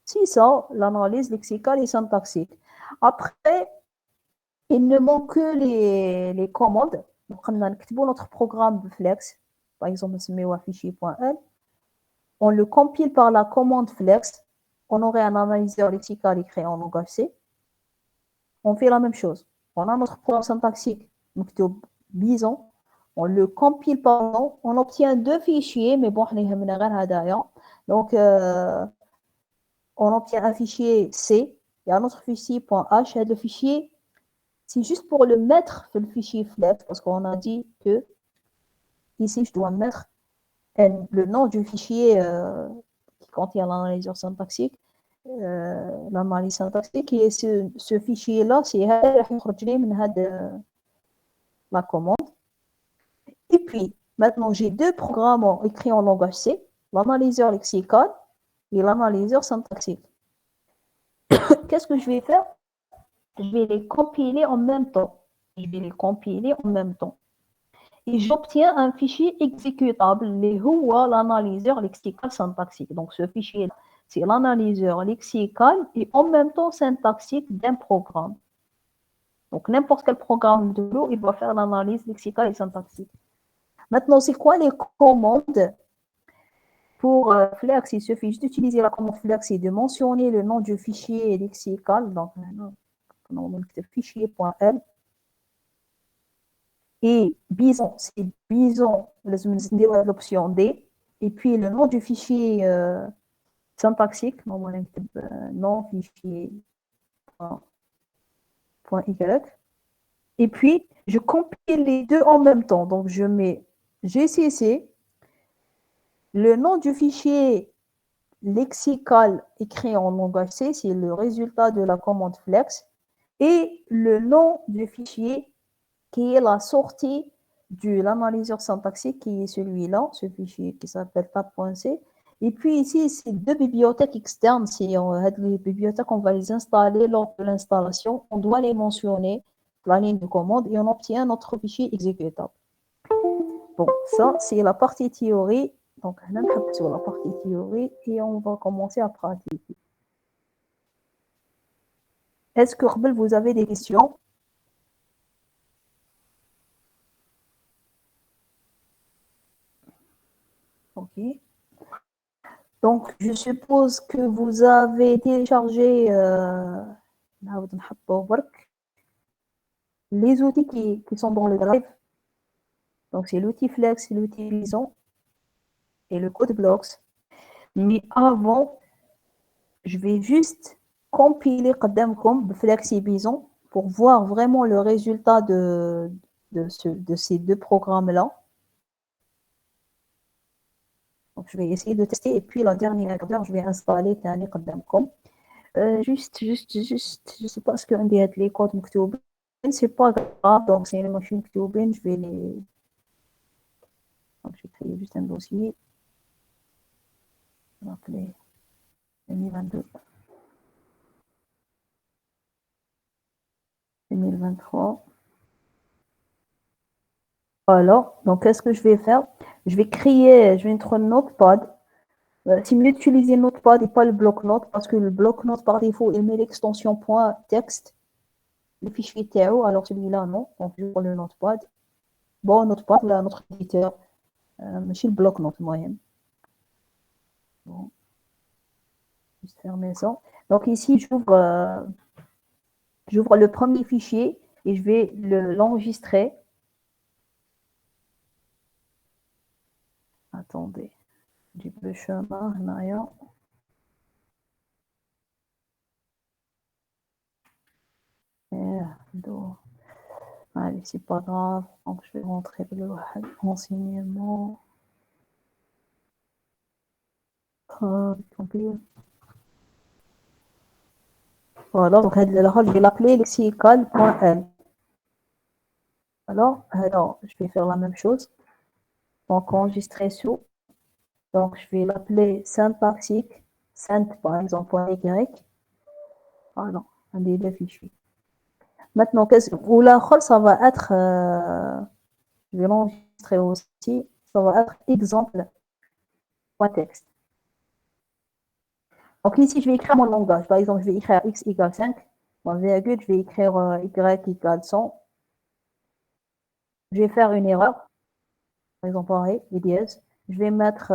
C'est ça, l'analyse lexicale et syntaxique. Après, il ne manque que les commandes. Donc, on a notre programme de flex. Par exemple, on fichier.l. On le compile par la commande flex. On aurait un analyseur lexical écrit en langage C. On fait la même chose. On a notre programme syntaxique, donc Bison. On le compile par nom. On obtient deux fichiers, mais bon, donc, on obtient un fichier C et un autre fichier .h. Et le fichier, c'est juste pour le mettre sur le fichier flex, parce qu'on a dit que ici, je dois mettre le nom du fichier qui contient l'analyseur syntaxique, l'analyse syntaxique, et ce fichier-là, c'est la commande. Et puis, maintenant, j'ai deux programmes écrits en langage C, l'analyseur lexical et l'analyseur syntaxique. Qu'est-ce que je vais faire? Je vais les compiler en même temps. Et j'obtiens un fichier exécutable, l'analyseur lexical syntaxique. Donc, ce fichier, c'est l'analyseur lexical et en même temps syntaxique d'un programme. Donc, n'importe quel programme de l'eau, il va faire l'analyse lexicale et syntaxique. Maintenant, c'est quoi les commandes? Pour flex, il suffit juste d'utiliser la commande flex et de mentionner le nom du fichier lexical. Donc, on fichier.l. Et Bison, c'est Bison, l'option D. Et puis le nom du fichier syntaxique, nom fichier .y. Et puis, je compile les deux en même temps. Donc, je mets GCC, le nom du fichier lexical écrit en langage C, c'est le résultat de la commande flex, et le nom du fichier qui est la sortie de l'analyseur syntaxique, qui est celui-là, ce fichier qui s'appelle tab.c. Et puis ici, c'est deux bibliothèques externes. Les bibliothèques, on va les installer lors de l'installation. On doit les mentionner, la ligne de commande, et on obtient notre fichier exécutable. Bon, ça, c'est la partie théorie. Donc, on va sur la partie théorie et on va commencer à pratiquer. Est-ce que vous avez des questions? Ok. Donc, je suppose que vous avez téléchargé les outils qui sont dans le drive. Donc, c'est l'outil Flex, l'outil Bison et le code Blocks. Mais avant, je vais juste compiler قدامكم Flex et Bison pour voir vraiment le résultat de ces deux programmes-là. Donc, je vais essayer de tester et puis la dernière heure, je vais installer تاني قدامكم. Juste, je sais pas ce qu'on dit être les codes مكتوبين, c'est pas grave, donc c'est une machine مكتوبين, je vais les... Donc, je vais créer juste un dossier. Je vais appeler 2022. 2023. Voilà, donc qu'est-ce que je vais faire? Je vais mettre un notepad. C'est mieux d'utiliser notepad et pas le bloc-notes parce que le bloc-notes par défaut, il met l'extension .text, le fichier TAO, alors celui-là non, donc je prends le notepad. Bon, notepad, là, notre éditeur, je le bloc-notes moyenne. Bon. Juste fermer ça. Donc ici, j'ouvre le premier fichier et je vais l'enregistrer. Attendez, du peu chemin, rien. Allez, c'est pas grave. Donc, je vais rentrer le renseignement. Voilà, donc je vais l'appeler lexical.l. Alors, je vais faire la même chose. Donc, enregistrer sous. Donc, je vais l'appeler syntaxique, synt par exemple, .y. Voilà, allez, le fichier. Maintenant, ou la ça va être, je vais l'enregistrer aussi, ça va être exemple.txt. Donc ici, je vais écrire mon langage. Par exemple, je vais écrire x égale 5, en virgule, je vais écrire y égale 100. Je vais faire une erreur, par exemple, pareil, les dièses. Je vais mettre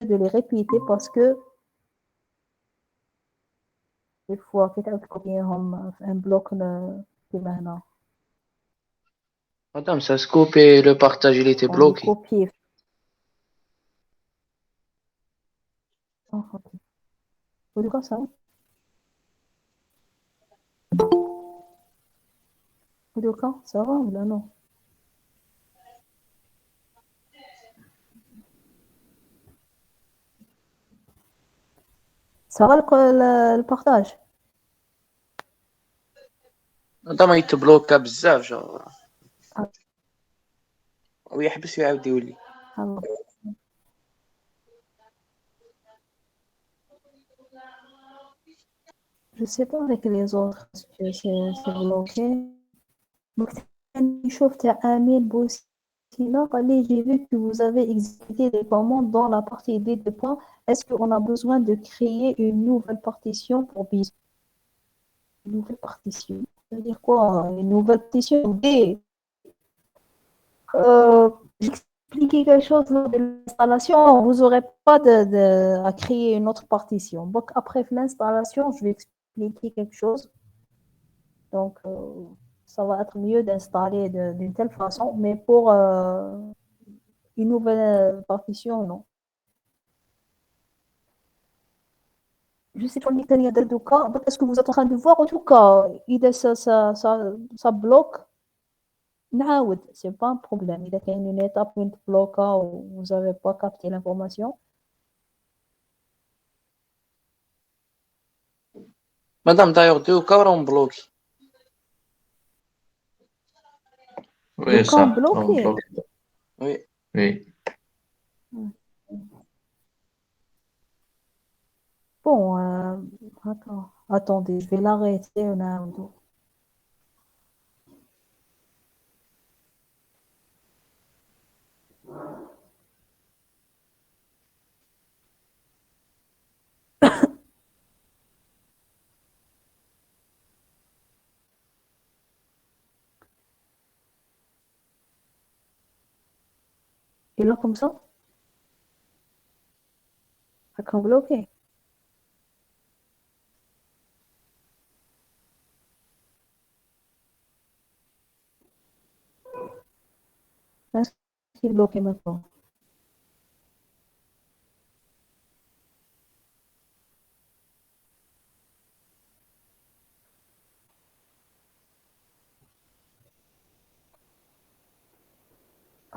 de les répéter parce que des fois, quelqu'un copier un bloc qui maintenant. Madame, ça se coupe et le partage, il était On les bloqué. copier. Oh, ok. Vous dites quoi ça? Vous dites quoi? Ça va ou là non? Ça va le partage? madame, il te bloque بزاف genre. Ah, ويحبس ويعاود يولي. alors. Je sais pas avec les autres, parce que c'est bloqué. Donc, j'ai vu que vous avez exécuté des commandes dans la partie D de points. Est-ce qu'on a besoin de créer une nouvelle partition pour BIS? Une nouvelle partition? Ça veut dire quoi? Une nouvelle partition D? J'expliquais quelque chose lors de l'installation. Vous n'aurez pas à créer une autre partition. Donc, après l'installation, je vais expliquer quelque chose. Donc, ça va être mieux d'installer d'une telle façon, mais pour une nouvelle partition, non. Je sais pas de cas. Est-ce que vous êtes en train de voir? En tout cas, ça bloque. Non, c'est pas un problème. Il y a une étape où bloque où vous n'avez pas capté l'information. Madame, d'ailleurs, deux cas راهم bloqué. Oui, Le camp ça, on bloqué. bloque. Oui. Oui. Bon, attendez, je vais l'arrêter. Et là, comme ça, le camp bloqué. Est-ce qu'il est bloqué maintenant?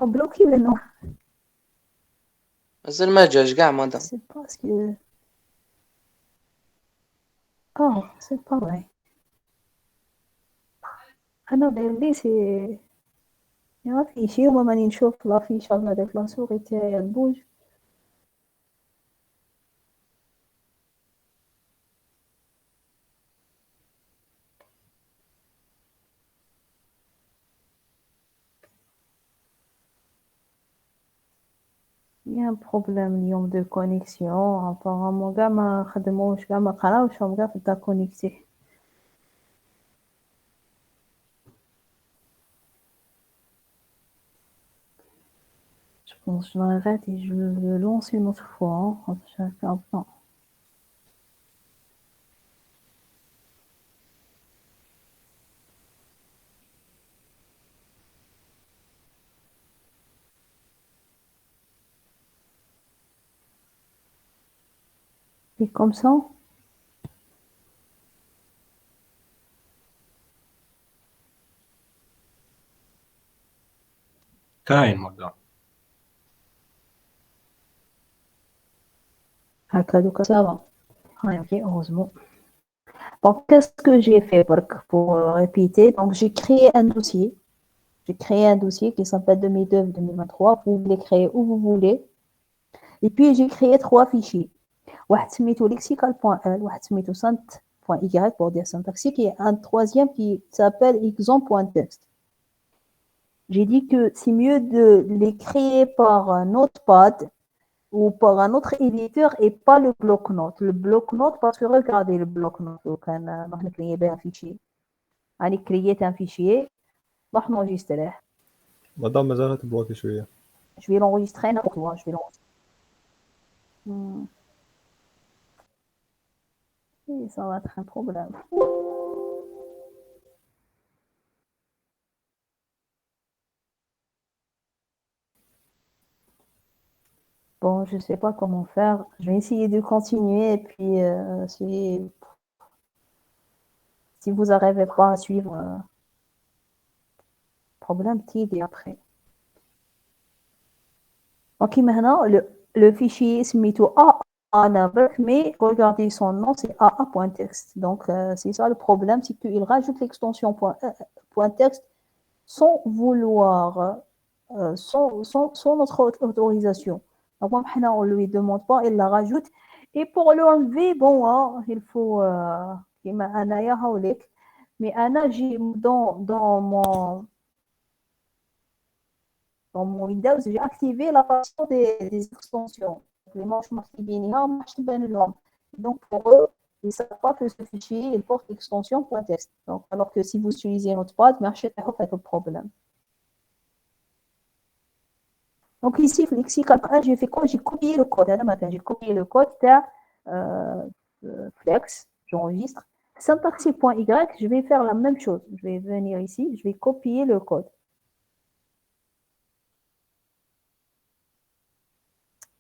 Bloqué maintenant. مازال ما جاش كاع مدام. C'est parce que. Oh, c'est pas vrai. أنا باللي سي ما في شي وما ماني نشوف لافيش هذيك لاسوغي تاعي البوج. Il y a un problème اليوم de connexion apparemment كاع ما خدموش كاع ما قراوشهم كاع في تا connecté. Je pense que je l'arrête et je le lance une autre fois. Hein. Et comme ça. كاين مدام. Ça va. Ah, ok, heureusement. Donc, qu'est-ce que j'ai fait pour répéter? Donc, j'ai créé un dossier. J'ai créé un dossier qui s'appelle 2002-2023. Vous les créer où vous voulez. Et puis, j'ai créé 3 fichiers. واحد سميتو lexical.l, واحد سميتو sint.y pour dire syntaxique, et un troisième qui s'appelle exam.txt. J'ai dit que c'est mieux de les créer par un Notepad ou par un autre éditeur et pas le bloc-notes. Le bloc-notes, parce que regardez le bloc-notes, quand on a créé un fichier. On a créé un fichier, on va enregistrer. مدام مازال تبلوكي شويه. Je vais l'enregistrer n'importe quoi, je vais l'enregistrer. Et ça va être un problème. Bon, je ne sais pas comment faire. Je vais essayer de continuer et puis si vous n'arrivez pas à suivre, problème petit après. Ok, maintenant, le fichier سميتو mais regardez son nom, c'est aa.txt. Donc, c'est ça le problème, c'est qu'il rajoute l'extension .txt sans vouloir, sans notre autorisation. Donc, on ne lui demande pas, il la rajoute. Et pour l'enlever, bon, hein, il faut, mais Anna, j'ai dans mon Windows, j'ai activé la façon des extensions. Les manches donc, pour eux, ils ne savent pas que ce fichier il porte l'extension .txt. Donc, alors que si vous utilisez Notepad, marchez pas le problème. Donc, ici, lexical, j'ai fait quoi? J'ai copié le code. J'ai copié le code Flex, j'enregistre. Syntaxique.y, je vais faire la même chose. Je vais venir ici, je vais copier le code.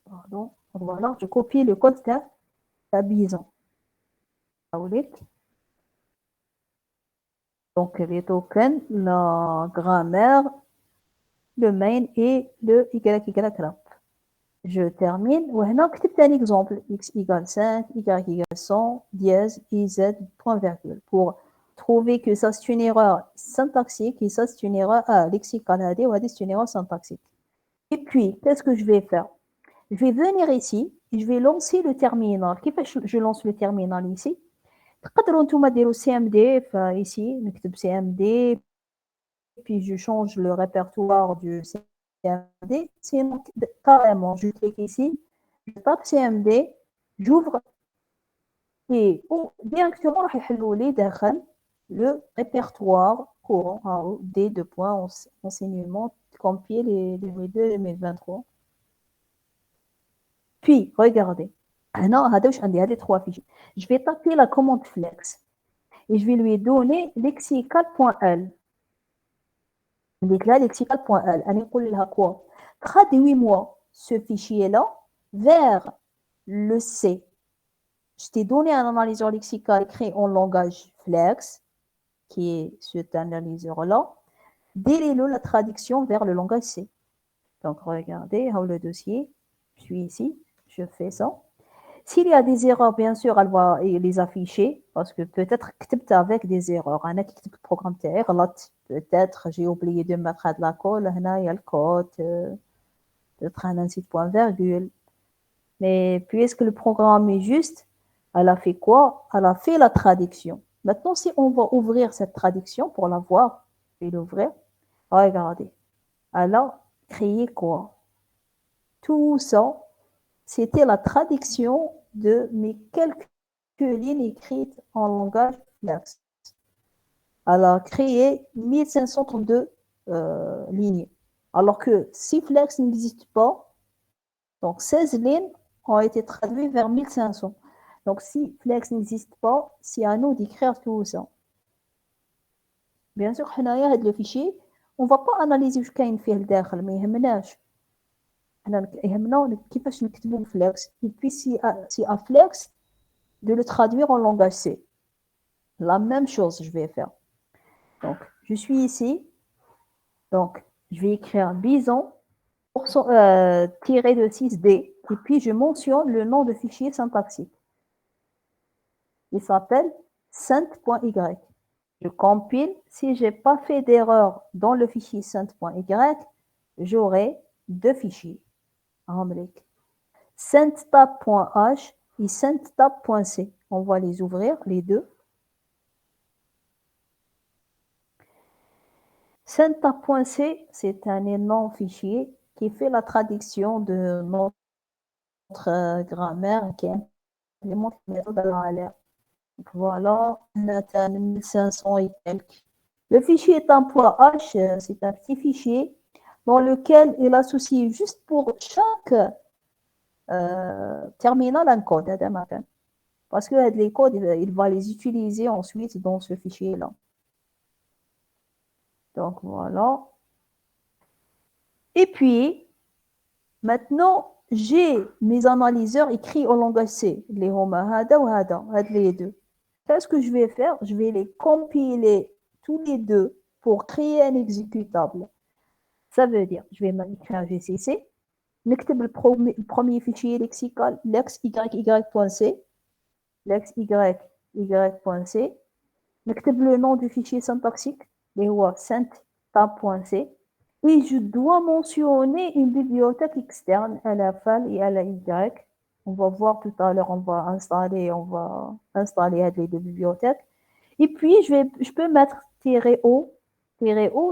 Pardon. Voilà, je copie le code Bison. Donc, les tokens, la grammaire, le main et le YYRAP. Je termine. Maintenant, كتبت un exemple. X égale 5, Y égale 100, dièse, IZ, point virgule. Pour trouver que ça, c'est une erreur syntaxique et ça, c'est une erreur lexicale. Ou c'est une erreur syntaxique. Et puis, qu'est-ce que je vais faire? Je vais venir ici et je vais lancer le terminal. Je lance le terminal ici. تقدروا نتوما ديروا CMD ici, نكتب CMD, puis je change le répertoire du CMD. Sinon, carrément, je clique ici, je tape CMD, j'ouvre et directement راح يحلوا لي داخل le répertoire courant des deux points enseignement compiler les 2022-2023. Puis, regardez. هنا هذا واش عندي هذه 3 fichiers. Je vais taper la commande flex et je vais lui donner lexical.l. Donc là, lexical.l, on يقول لها quoi? Traduis-moi ce fichier-là vers le C. Je t'ai donné un analyseur lexical écrit en langage flex, qui est cet analyseur-là. Délai-le la traduction vers le langage C. Donc, regardez, le dossier. Je suis ici, je fais ça. S'il y a des erreurs, bien sûr, elle va les afficher parce que peut-être que avec des erreurs. Un qui le programme peut-être j'ai oublié de mettre de la colle. Il y a le code, peut-être un site point virgule. Mais puisque le programme est juste, elle a fait quoi? Elle a fait la traduction. Maintenant, si on va ouvrir cette traduction pour la voir, je vais l'ouvrir. Regardez. Elle a créé quoi? Tout ça. C'était la traduction de mes quelques lignes écrites en langage Flex. Elle a créé 1532 lignes. Alors que si Flex n'existe pas, donc 16 lignes ont été traduites vers 1500. Donc si Flex n'existe pas, c'est à nous d'écrire tout ça. Bien sûr, le fichier, on ne va pas analyser ce qu'il y a fait le derrière, mais يهمناش. حنا يهمنا كيفاش نكتبوا فليكس. Et puis si à flex, de le traduire en langage C. La même chose, je vais faire. Donc, je suis ici. Donc, je vais écrire bison tiré de 6D. Et puis, je mentionne le nom de fichier syntaxique. Il s'appelle cent.y. Je compile. Si je n'ai pas fait d'erreur dans le fichier cent.y, j'aurai deux fichiers. centtab.h et centtab.c. On va les ouvrir, les deux. centab.c, c'est un énorme fichier qui fait la traduction de notre grammaire qui implémente la méthode à l'envers. Voilà, on a 1500 et quelques. Le fichier .h, c'est un petit fichier dans lequel il associe juste pour chaque terminal un code. Parce que les codes, il va les utiliser ensuite dans ce fichier-là. Donc voilà. Et puis, maintenant, j'ai mes analyseurs écrits en langage C. Les Homa Hada ou Hada, les deux. Qu'est-ce que je vais faire? Je vais les compiler tous les deux pour créer un exécutable. Ça veut dire, je vais m'écrire un GCC, نكتب le premier fichier lexical, lex.y.c, lex.y.c, نكتب le nom du fichier syntaxique, اللي هو cent.tab.c, et je dois mentionner une bibliothèque externe à la FAL et à la Y. On va voir tout à l'heure, on va installer les deux bibliothèques. Et puis, je peux mettre -o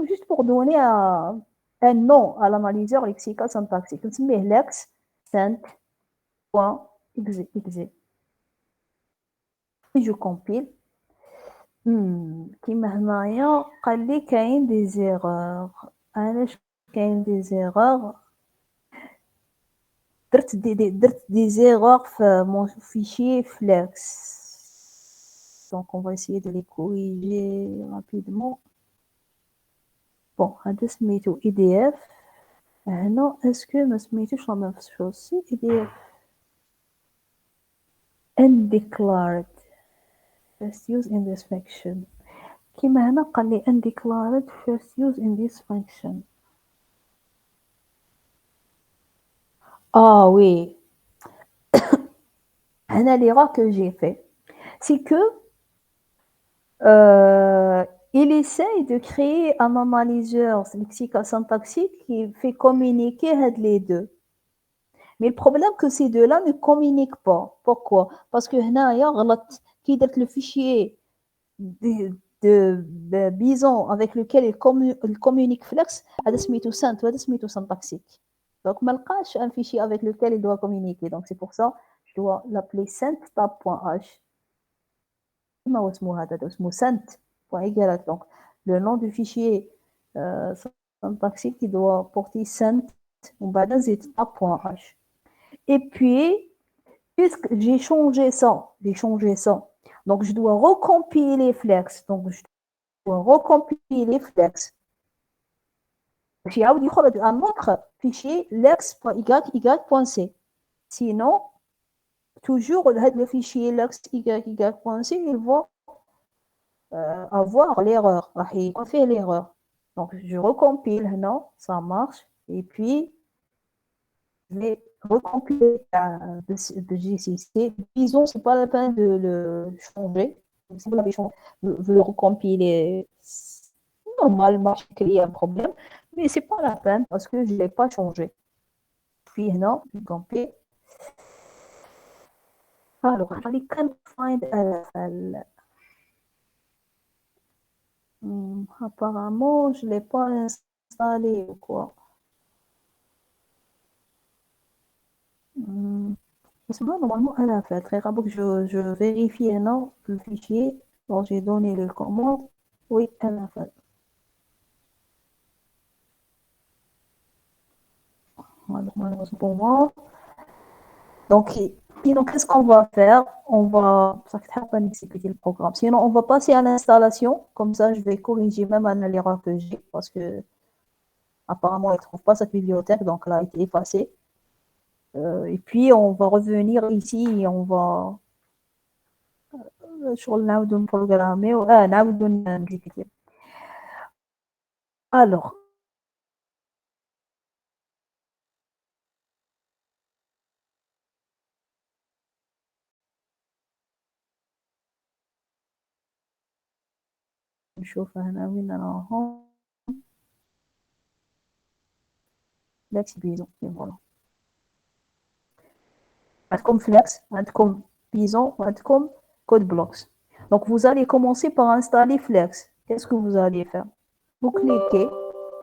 juste pour donner un nom à l'analyseur lexical syntaxique. On met lex cent.exe. Et je compile. كيما هنايا قال لي كاين دي زيرور. علاش كاين دي زيرور؟ درت des erreurs في mon fichier flex. Donc on va essayer de les corriger rapidement. Bon, هذا سميتو EDF. هنا اسكو ما سميتوش لا ميم شوز EDF undeclared first use in this function. كيما هنا قال لي undeclared first use in this function. Ah oui. L'erreur que j'ai fait, c'est que il essaye de créer un analyseur lexical syntaxique qui fait communiquer les deux. Mais le problème que ces deux-là ne communiquent pas. Pourquoi? Parce que qui est le fichier de bison avec lequel il communique flex, c'est syntaxique. Donc, je n'ai un fichier avec lequel il doit communiquer. Donc, c'est pour ça je dois l'appeler cent.tab.h. Donc, le nom du fichier syntaxique qui doit porter cent, c'est tab.h. Et puis, puisque j'ai changé ça, donc je dois recompiler flex. Donc, je dois recompiler flex. J'ai un autre fichier lex.y.c. Sinon, toujours le fichier lex.y.c, il va avoir l'erreur. Il va faire l'erreur. Donc, je recompile, non, ça marche. Et puis, je vais recompiler de GCC. Disons, ce n'est pas la peine de le changer. Si vous l'avez changé, vous le recompilez normalement, il y a un problème. Mais ce n'est pas la peine parce que je ne l'ai pas changé. Puis, non, je compile. Alors, I can't find LFL. Apparemment, je ne l'ai pas installé ou quoi. C'est moi, normalement, LFL. Très rare que je vérifie non, le fichier dont j'ai donné les commandes. Oui, LFL. Alors, malheureusement pour moi. Donc, sinon, qu'est-ce qu'on va faire? On va exécuter le programme. Sinon, on va passer à l'installation. Comme ça, je vais corriger même l'erreur que j'ai parce que apparemment, il ne trouve pas cette bibliothèque, donc elle a été effacée. Et puis, on va revenir ici et on va شغل نعاودو نبروغراميو نعاودو نكتب. الوغ نشوف هنا وين راهم فليكس بيزون. فوالا عندكم فليكس, عندكم بيزون, عندكم code blocks. Donc vous allez commencer par installer Flex. Qu'est-ce que vous allez faire? Vous cliquez,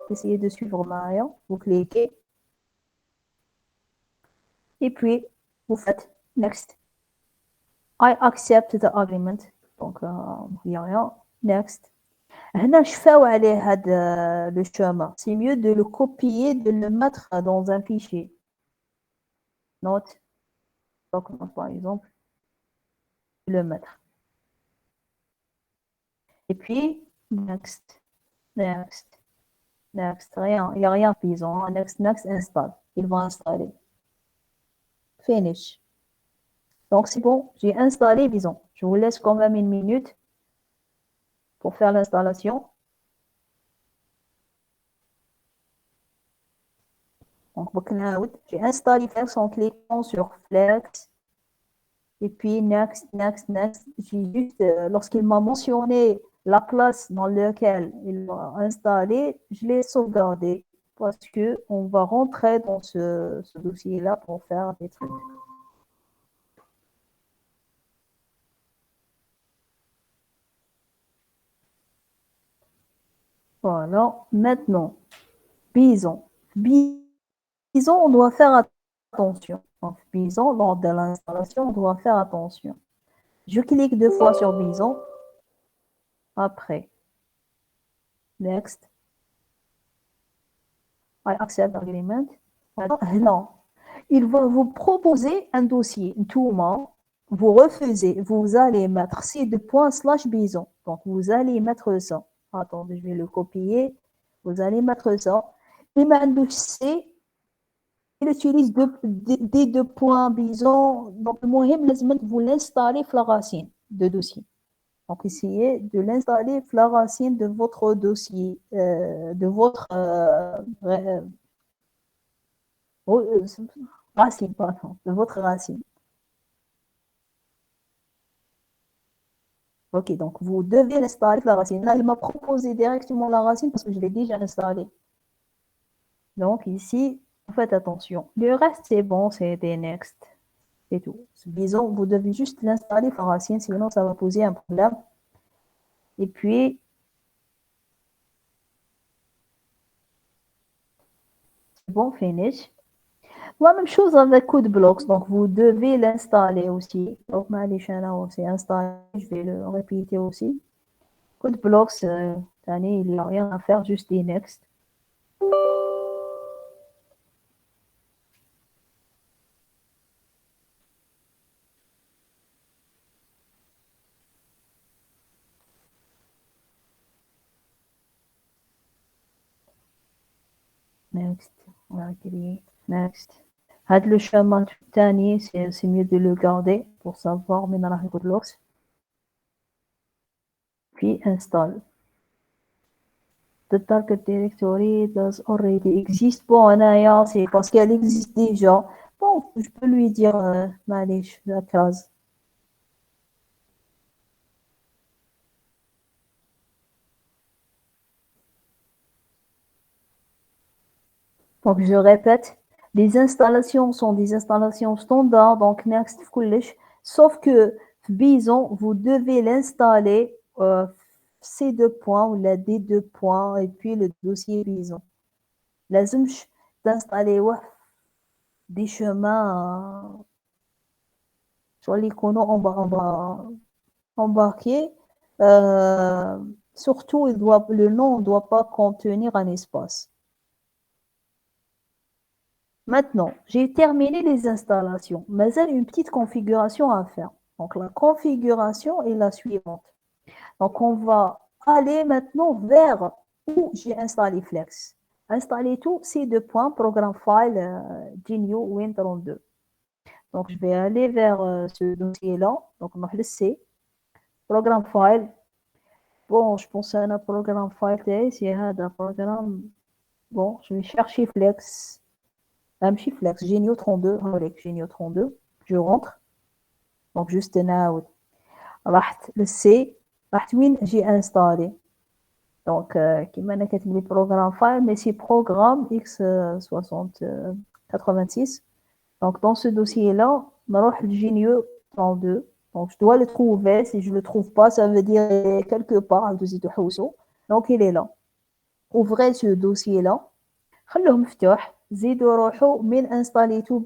essayez de suivre Maria, vous cliquez et puis vous faites next. I accept the agreement. Donc il n'y a rien. Next. هنا شفاو عليه هذا le chemin. C'est mieux de le copier, de le mettre dans un fichier. Note. Donc par exemple, le mettre. Et puis next, next, next. Rien, il n'y a rien Python. Next, next, install. Il va installer. Finish. Donc c'est bon, j'ai installé Python. Je vous laisse quand même une minute pour faire l'installation. Donc j'ai installé Flex en cliquant sur Flex. Et puis next, next, next. J'ai juste, lorsqu'il m'a mentionné la classe dans laquelle il va installer, je l'ai sauvegardé parce que on va rentrer dans ce dossier-là pour faire des trucs. Voilà, maintenant, Python. Python, on doit faire attention. Donc, Python, lors de l'installation, on doit faire attention. Je clique 2 fois sur Python. Après, next. I accept agreement. Non, il va vous proposer un dossier, tout vous refusez, vous allez mettre c2./Python. Donc, vous allez mettre ça. Attendez, je vais le copier. Vous allez mettre ça. Et maintenant, C, il utilise des 2 points Python. Donc, le moyen, vous l'installez la racine de dossier. Donc, essayez de l'installer la racine de votre dossier, de votre racine, pardon, de votre racine. Ok, donc vous devez l'installer la racine. Là, il m'a proposé directement la racine parce que je l'ai déjà installée. Donc ici, faites attention. Le reste, c'est bon, c'est des next. C'est tout. Disons, vous devez juste l'installer la racine, sinon ça va poser un problème. Et puis, bon, finish. La même chose avec Code Blocks, donc vous devez l'installer aussi. Donc, c'est installé, je vais le répéter aussi. Code Blocks, il n'y a rien à faire, juste des next. Next, on va créer. Next. Le chemin tani, c'est mieux de le garder pour savoir maintenant Code Blocks. Puis install. The target directory does already exist. Bon, c'est parce qu'elle existe déjà. Bon, je peux lui dire, la case. Donc, je répète, les installations sont des installations standards, donc next, sauf que Python, vous devez l'installer ces 2 points ou la D2 points et puis le dossier Python. لازمش d'installer des chemins sur les qu'on embarqués. Surtout, le nom ne doit pas contenir un espace. Maintenant, j'ai terminé les installations, mais il y a une petite configuration à faire. Donc, la configuration est la suivante. Donc, on va aller maintenant vers où j'ai installé Flex. Installer tout, ces 2 points, programme file, GNU Win32. Donc, je vais aller vers ce dossier-là. Donc, on va le C. Programme file. Bon, je pense à un programme file c'est un programme. Bon, je vais chercher Flex. Amchi Flex, Genio 32, avec Genio 32. Je rentre. Donc, juste now. Le C. J'ai installé. Donc, qui m'a dit le programme file, mais c'est programme X6086. Donc, dans ce dossier-là, on va le Genio 32. Donc, je dois le trouver. Si je ne le trouve pas, ça veut dire quelque part. Donc, il est là. Ouvrez ce dossier-là. خلوه مفتوح. زيدوا روحوا من انستاليتو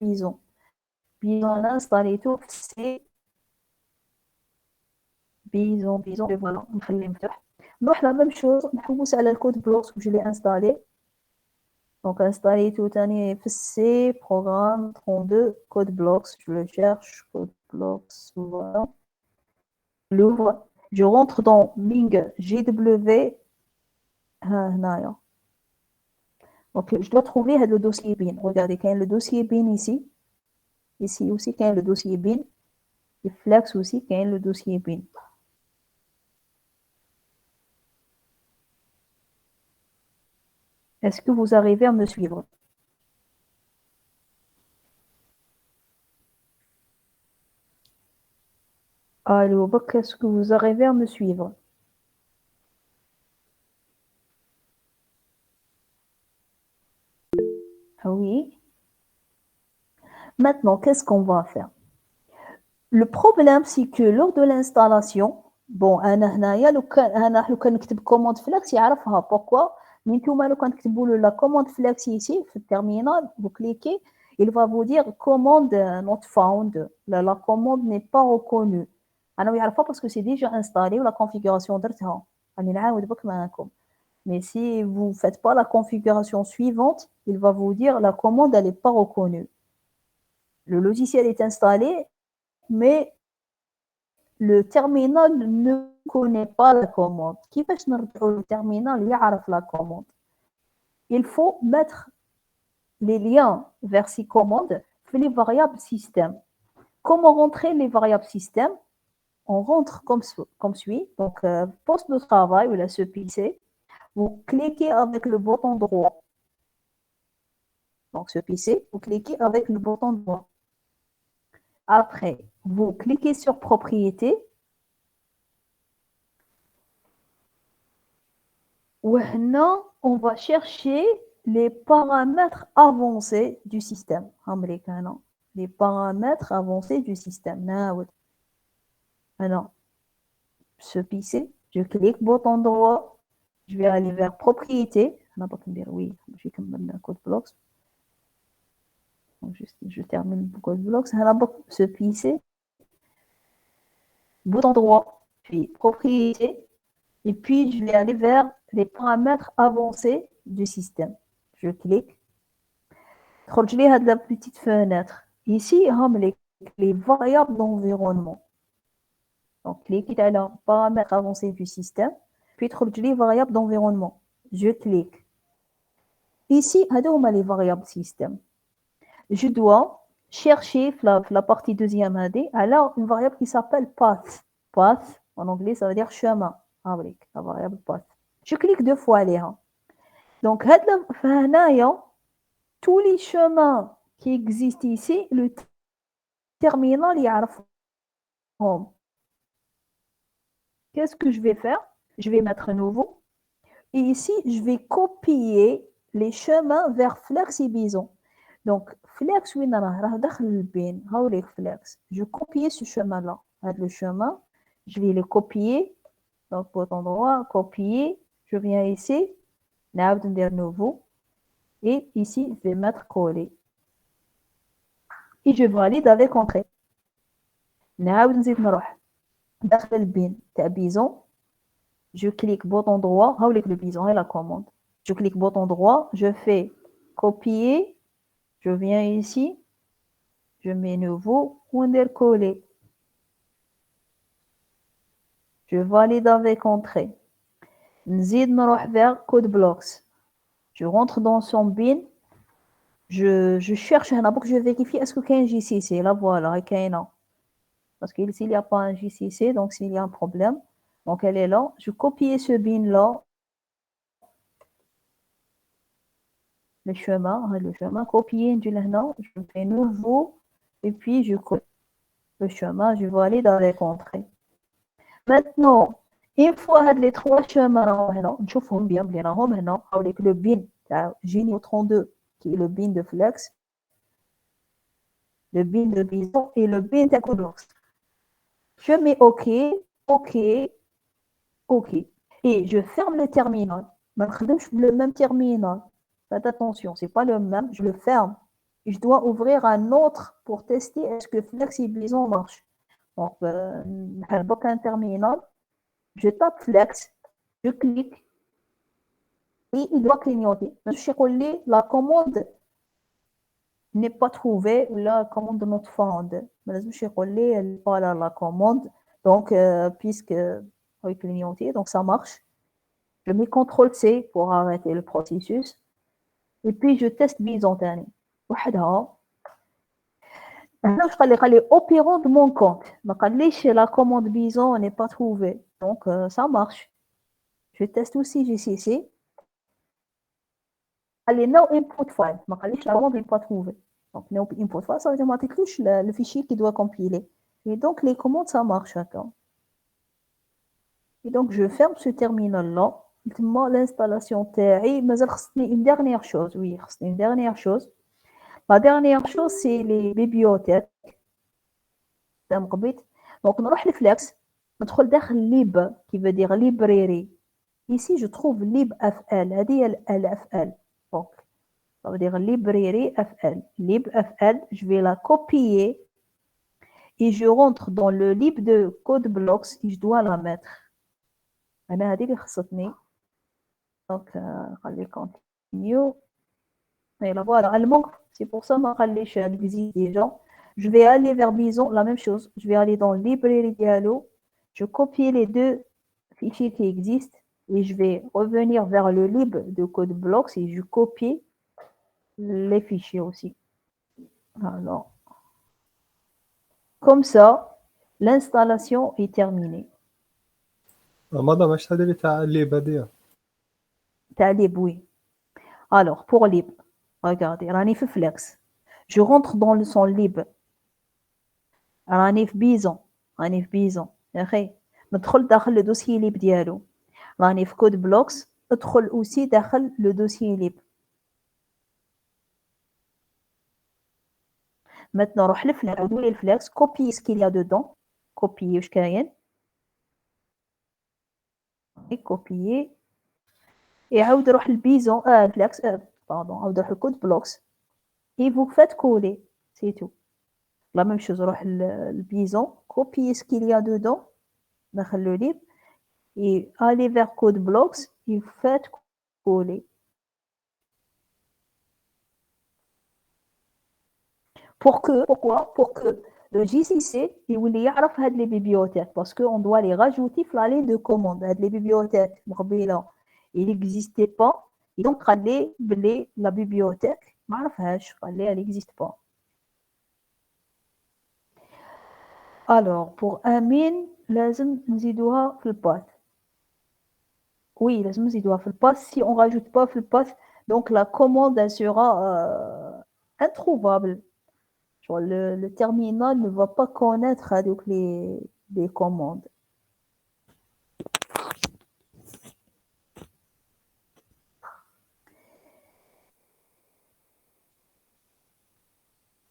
بيزون. بيزون انستاليتو في سي. بيزون فوالا نخليه مفتوح. نروح لا ميم شوز نحوس على الكود بلوكس que je l'ai installé. Donc installيتو تاني في السي programme 32 code blocks. Je le cherche code blocks voilà. L'ouvre. Je rentre dans Bing GW هنايا. Donc, je dois trouver le dossier bin. Regardez, quand il y a le dossier bin ici. Ici aussi, quand il y a le dossier bin. Et Flex aussi, quand il y a le dossier bin. Est-ce que vous arrivez à me suivre? Allô, est-ce que vous arrivez à me suivre? Oui. Maintenant, qu'est-ce qu'on va faire? Le problème, c'est que lors de l'installation, bon, لو كان نكتب commande flex يعرفها. Pourquoi? Mais لو كان تكتبوا la commande flex ici, في terminal, vous cliquez, il va vous dire commande not found. La commande n'est pas reconnue. أنا يعرفها parce que c'est déjà installé ou la configuration درتها. راني نعاود بك معاكم. Mais si vous ne faites pas la configuration suivante, il va vous dire la commande elle n'est pas reconnue. Le logiciel est installé, mais le terminal ne connaît pas la commande. كيفاش نرجعوا le terminal يعرف la commande? Il faut mettre les liens vers ces commandes في les variables système. Comment rentrer les variables système? On rentre comme suit. Donc, poste de travail ou la ce PC. Vous cliquez avec le bouton droit. Donc, ce PC, vous cliquez avec le bouton droit. Après, vous cliquez sur propriété. Maintenant, on va chercher les paramètres avancés du système. Les paramètres avancés du système. Maintenant, ce PC, je clique bouton droit. Je vais aller vers propriété. Oui, je vais comme code blocks. Donc, je termine le code blocks. Ce PC, bouton droit, puis propriété. Et puis, je vais aller vers les paramètres avancés du système. Je clique. Je vais la petite fenêtre. Ici, les variables d'environnement. Donc, cliquez sur les paramètres avancés du système. Puis, les variables d'environnement. Je clique. Ici, les variables système. Je dois chercher la partie deuxième alors une variable qui s'appelle path. Path, en anglais, ça veut dire chemin. Avec la variable path. Je clique 2 fois عليها. Donc, tous les chemins qui existent ici, le terminal يعرفهم. Qu'est-ce que je vais faire? Je vais mettre un nouveau. Et ici, je vais copier les chemins vers Flex et Bison. Donc, Flex, oui, Flex. Je copie ce chemin-là. Le chemin, je vais le copier. Donc, bouton droit, copier. Je viens ici. De nouveau. Et ici, je vais mettre coller. Et je valide avec entrée. داخل البين تاع بيزون. Je clique bouton droit. Le bison et la commande. Je clique bouton droit. Je fais copier. Je viens ici. Je mets nouveau. On est coller. Je valide avec entrée. نزيد نروح vers code blocks. Je rentre dans son bin. Je cherche هنا pour que je vérifie est-ce que كاين GCC. Là voilà, كاينه. Parce que s'il n'y a pas un JCC, donc s'il y a un problème, donc elle est là. Je copie ce bin-là, le chemin, copier, je fais nouveau, et puis je copie le chemin, je vais aller dans les contrées. Maintenant, une fois les trois chemins, نشوفهم bien اللي راهم هنا حواليك le bin تاع Genio 32 qui est le bin de Flex, le bin de Bison et le bin de Codeblocks. Je mets OK, OK, OK. Et je ferme le terminal. Le même terminal. Faites attention, c'est pas le même. Je le ferme. Et je dois ouvrir un autre pour tester est-ce que Flex et Bison marchent. Donc, un terminal. Je tape Flex, je clique et il doit clignoter. La commande n'est pas trouvée, la commande not found. Elle n'est pas là, la commande. Donc, puisque il clignoter, donc ça marche. Je mets CTRL-C pour arrêter le processus. Et puis, je teste Bison تاني. وحدها. Je opérant de mon compte. La commande Bison n'est pas trouvée. Donc, ça marche. Je teste aussi GCC. Allez, no input file. La commande n'est pas trouvée. Donc, no input file, ça veut dire que le fichier qui doit compiler. Et donc, les commandes, ça marche. Attends. Et donc, je ferme ce terminal-là. L'installation TRI. Mais une dernière chose. Oui, une dernière chose. La dernière chose, c'est les bibliothèques. Donc, on va le Flex. On va le lib, qui veut dire librairie. Ici, je trouve libfl. هذه الFL. Donc, ça veut dire librairie FL. libfl, je vais la copier et je rentre dans le lib de Codeblocks et je dois la mettre. أنا هذه اللي خصتني. Donc, خلي continue. Et là, voilà, elle manque. C'est pour ça que elle existe déjà. Je vais aller vers Bison, la même chose. Je vais aller dans librairie Diallo. Je copie les deux fichiers qui existent. Et je vais revenir vers le lib de Codeblocks et je copie les fichiers aussi. Alors, comme ça, l'installation est terminée. Madame, اش هذا اللي تاع الليب هذيا؟ تاع lib, oui. Alors, pour lib, regardez, راني في Flex. Je rentre dans son lib. راني في Bison. يا أخي ندخل داخل le dossier lib ديالو. راني في Codeblocks. ادخل aussi داخل le dossier lib. Maintenant, روح لفليكس, عاودوا لي الفليكس, copie ce qu'il y a dedans, copier واش كاين, copier, et عاود روح للبيزون, الفليكس, pardon, عاود روح للCodeblocks, et vous faites coller, c'est tout. La même chose, روح للبيزون, copier ce qu'il y a dedans, داخل le lib, et aller vers Codeblocks, et vous faites coller. Pourquoi? Pour que le JCC il يعرف هاد les bibliothèques parce qu'on doit les rajouter dans la ligne de commande. هاد les bibliothèques il n'existait pas et donc la bibliothèque ما عرفهاش elle n'existe pas. Alors pour Amin لازم نزيدوها في الباث. Oui, لازم نزيدوها في الباث. Si on rajoute pas في الباث donc la commande elle sera introuvable. Le terminal ne va pas connaître donc, les commandes.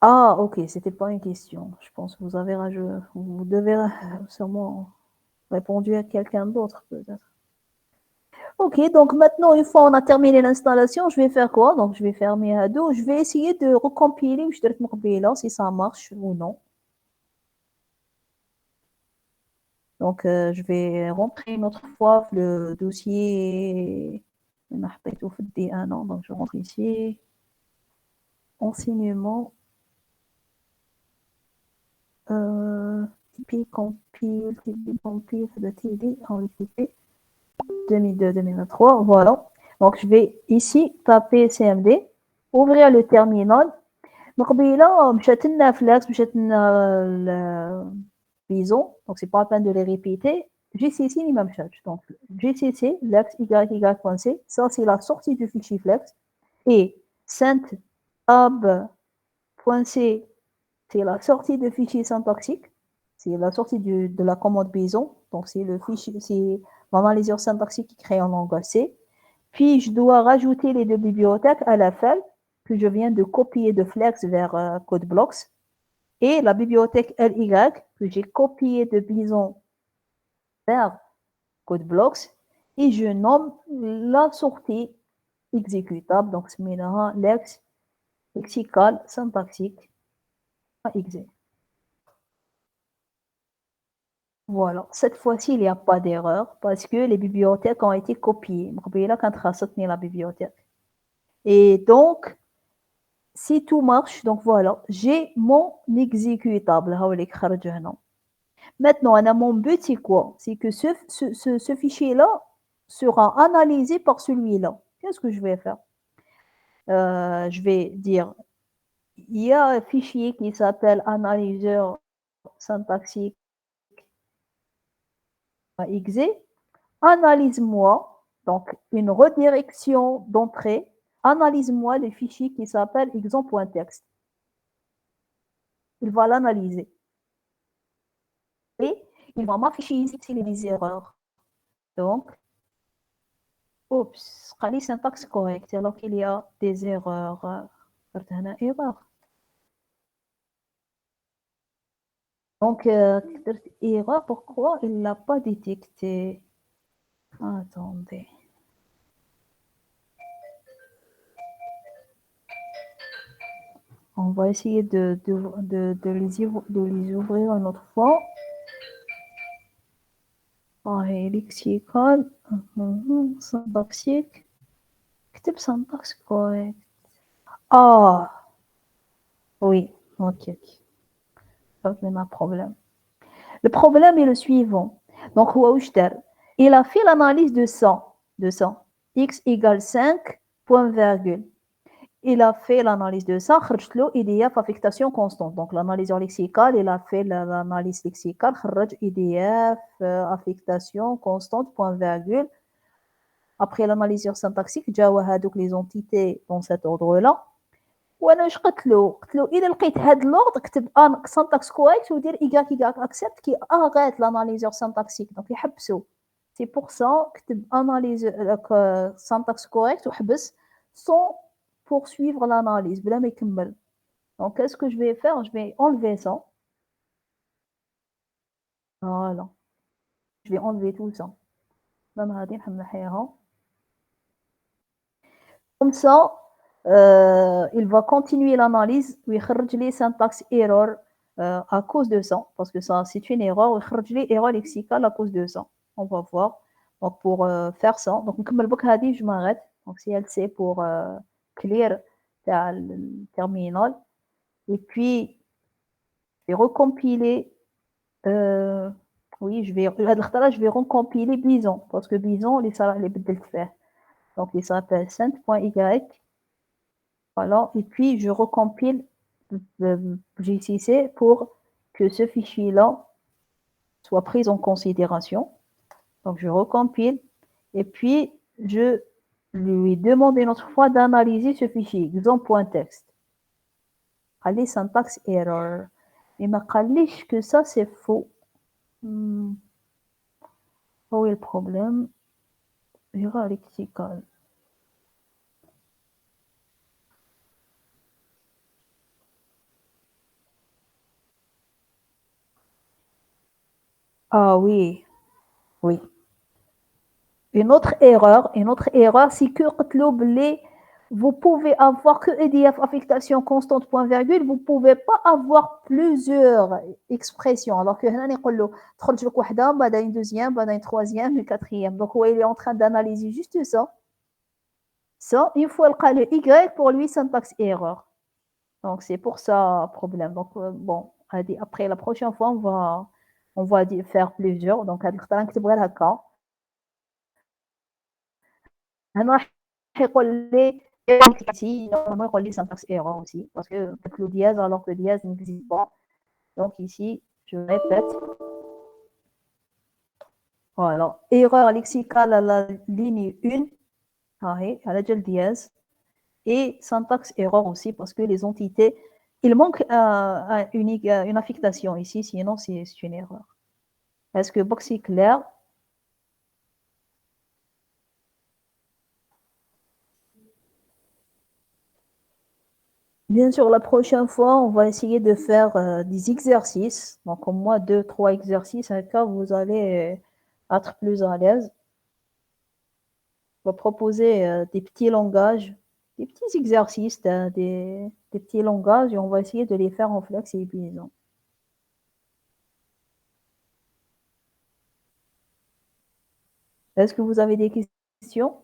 Ah, ok, c'était pas une question. Je pense que vous devez sûrement répondre à quelqu'un d'autre peut-être. Ok, donc maintenant, une fois on a terminé l'installation, je vais faire quoi? Donc, je vais fermer Ado. Je vais essayer de recompiler si ça marche ou non. Donc, je vais rentrer une autre fois le dossier. Donc, je rentre ici. Enseignement. TP compile, de TD en TP 2002-2023. Voilà. Donc, je vais ici taper CMD, ouvrir le terminal. Donc, là, مشات لنا Flex, مشات لنا bison, donc c'est pas la peine de les répéter. GCC ni même chose. Donc GCC, flex, y.c, ça c'est la sortie du fichier flex. Et centab.c, c'est la sortie de fichier syntaxique. C'est la sortie de la commande bison. Donc c'est le fichier, c'est l'analyseur syntaxique qui crée un langage C. Puis je dois rajouter les deux bibliothèques à la file que je viens de copier de Flex vers CodeBlocks et la bibliothèque LY que j'ai copiée de Bison vers CodeBlocks et je nomme la sortie exécutable. Donc, c'est maintenant lex lexical syntaxique exe. Voilà, cette fois-ci, il n'y a pas d'erreur parce que les bibliothèques ont été copiées. Là, quand on la bibliothèque. Et donc, si tout marche, donc voilà, j'ai mon exécutable. Maintenant, mon but, c'est quoi? C'est que ce fichier-là sera analysé par celui-là. Qu'est-ce que je vais faire? Je vais dire, il y a un fichier qui s'appelle analyseur syntaxique exe. Analyse-moi, donc une redirection d'entrée, analyse-moi le fichier qui s'appelle exemple.txt. Il va l'analyser. Et il va m'afficher ici les erreurs. Donc, oups, la syntaxe correcte, alors qu'il y a des erreurs. Donc, erreur, pourquoi il ne l'a pas détecté? Attendez. On va essayer de les ouvrir une autre fois. Lexical, syntaxique. Type syntaxe correct. Ah, oui, ok. Ça, c'est un problème. Le problème est le suivant. Donc, il a fait l'analyse de 100. X égale 5, point virgule. Il a fait l'analyse de ça, IDF affectation constante. Donc, l'analyseur lexical, il a fait l'analyse lexicale, IDF affectation constante, point virgule. Après l'analyseur syntaxique, جاوا هذوك les entités dans cet ordre-là. وانا واش قلت له الا لقيت هذا اللورد كتب ان syntax correct ودير y accept qui arrête l'analyseur syntaxique. Donc يحبسوا. C'est pour ça كتب analyse syntax correct وحبس sans poursuivre l'analyse. Donc, qu'est-ce que je vais faire? Je vais enlever ça. Voilà. Je vais enlever tout ça. Comme ça, il va continuer l'analyse. Il va les syntaxe error à cause de ça. Parce que ça, c'est une erreur. Il va les erreurs lexicales à cause de ça. On va voir. Donc, pour faire ça, donc, je m'arrête. Donc, si elle sait pour clear le terminal. Et puis, je vais recompiler. Oui, je vais recompiler Bison. Parce que Bison, les بدلت faire. Donc, il s'appelle send.y. Voilà. Et puis, je recompile GCC pour que ce fichier-là soit pris en considération. Donc, je recompile. Et puis, je lui demande une autre fois d'analyser ce fichier, exemple.txt. Allez, syntaxe error. Mais ma calèche que ça, c'est faux. Où est le problème? Erreur lexicale. Ah oui, oui. Une autre erreur, c'est que vous pouvez avoir que EDF affectation constante point virgule, vous ne pouvez pas avoir plusieurs expressions. Alors que هنا نقول له تخرج لك واحدة بعدين une deuxième, بعدين une troisième, une quatrième. Donc il est en train d'analyser juste ça. Ça, une fois le Y, pour lui, syntaxe erreur. Donc c'est pour ça problème. Donc bon, après la prochaine fois, on va faire plusieurs. Donc هذا نكتب غير هكا. أنا يقول لي ici, normalement, il y a syntaxe erreur aussi, parce que le dièse, alors que le dièse n'existe pas. Donc ici, Je répète. Voilà. Erreur lexicale à la ligne 1. À la gel dièse. Et syntaxe erreur aussi parce que les entités, il manque une affectation ici, sinon c'est une erreur. Est-ce que box est clair? Bien sûr, la prochaine fois, on va essayer de faire des exercices. Donc, au moins 2-3 exercices, à cas vous allez être plus à l'aise. On va proposer des petits langages, des petits exercices, des petits langages, et on va essayer de les faire en flexibilisant. Est-ce que vous avez des questions?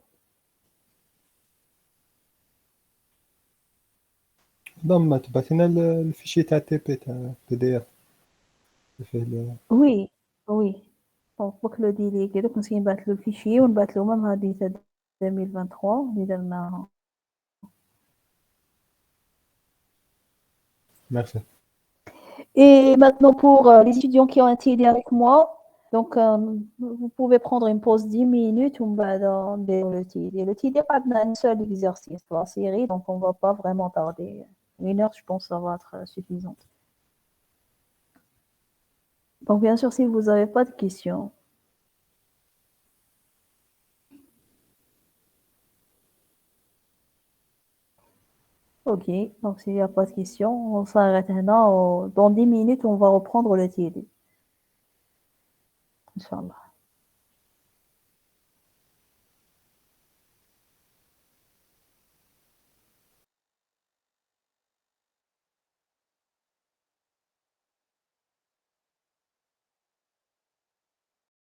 مدام ما تبعثي لنا الفيشي تاع تي بي تاع PDF فيه Oui, oui. Donc, pour que le délai كده كنت نبعث له الفيشي ونبعث له même هذه تاع 2023 اللي درناها. Merci. Et maintenant, pour les étudiants qui ont été aidés avec moi, donc vous pouvez prendre une pause 10 minutes ou dans le TD. Le TD, pas un seul exercice pour la série, donc on ne va pas vraiment tarder. 1 heure, je pense, ça va être suffisant. Donc, bien sûr, si vous n'avez pas de questions. Ok, donc s'il n'y a pas de questions, on s'arrête maintenant. Dans 10 minutes, on va reprendre le TD. Inch'Allah.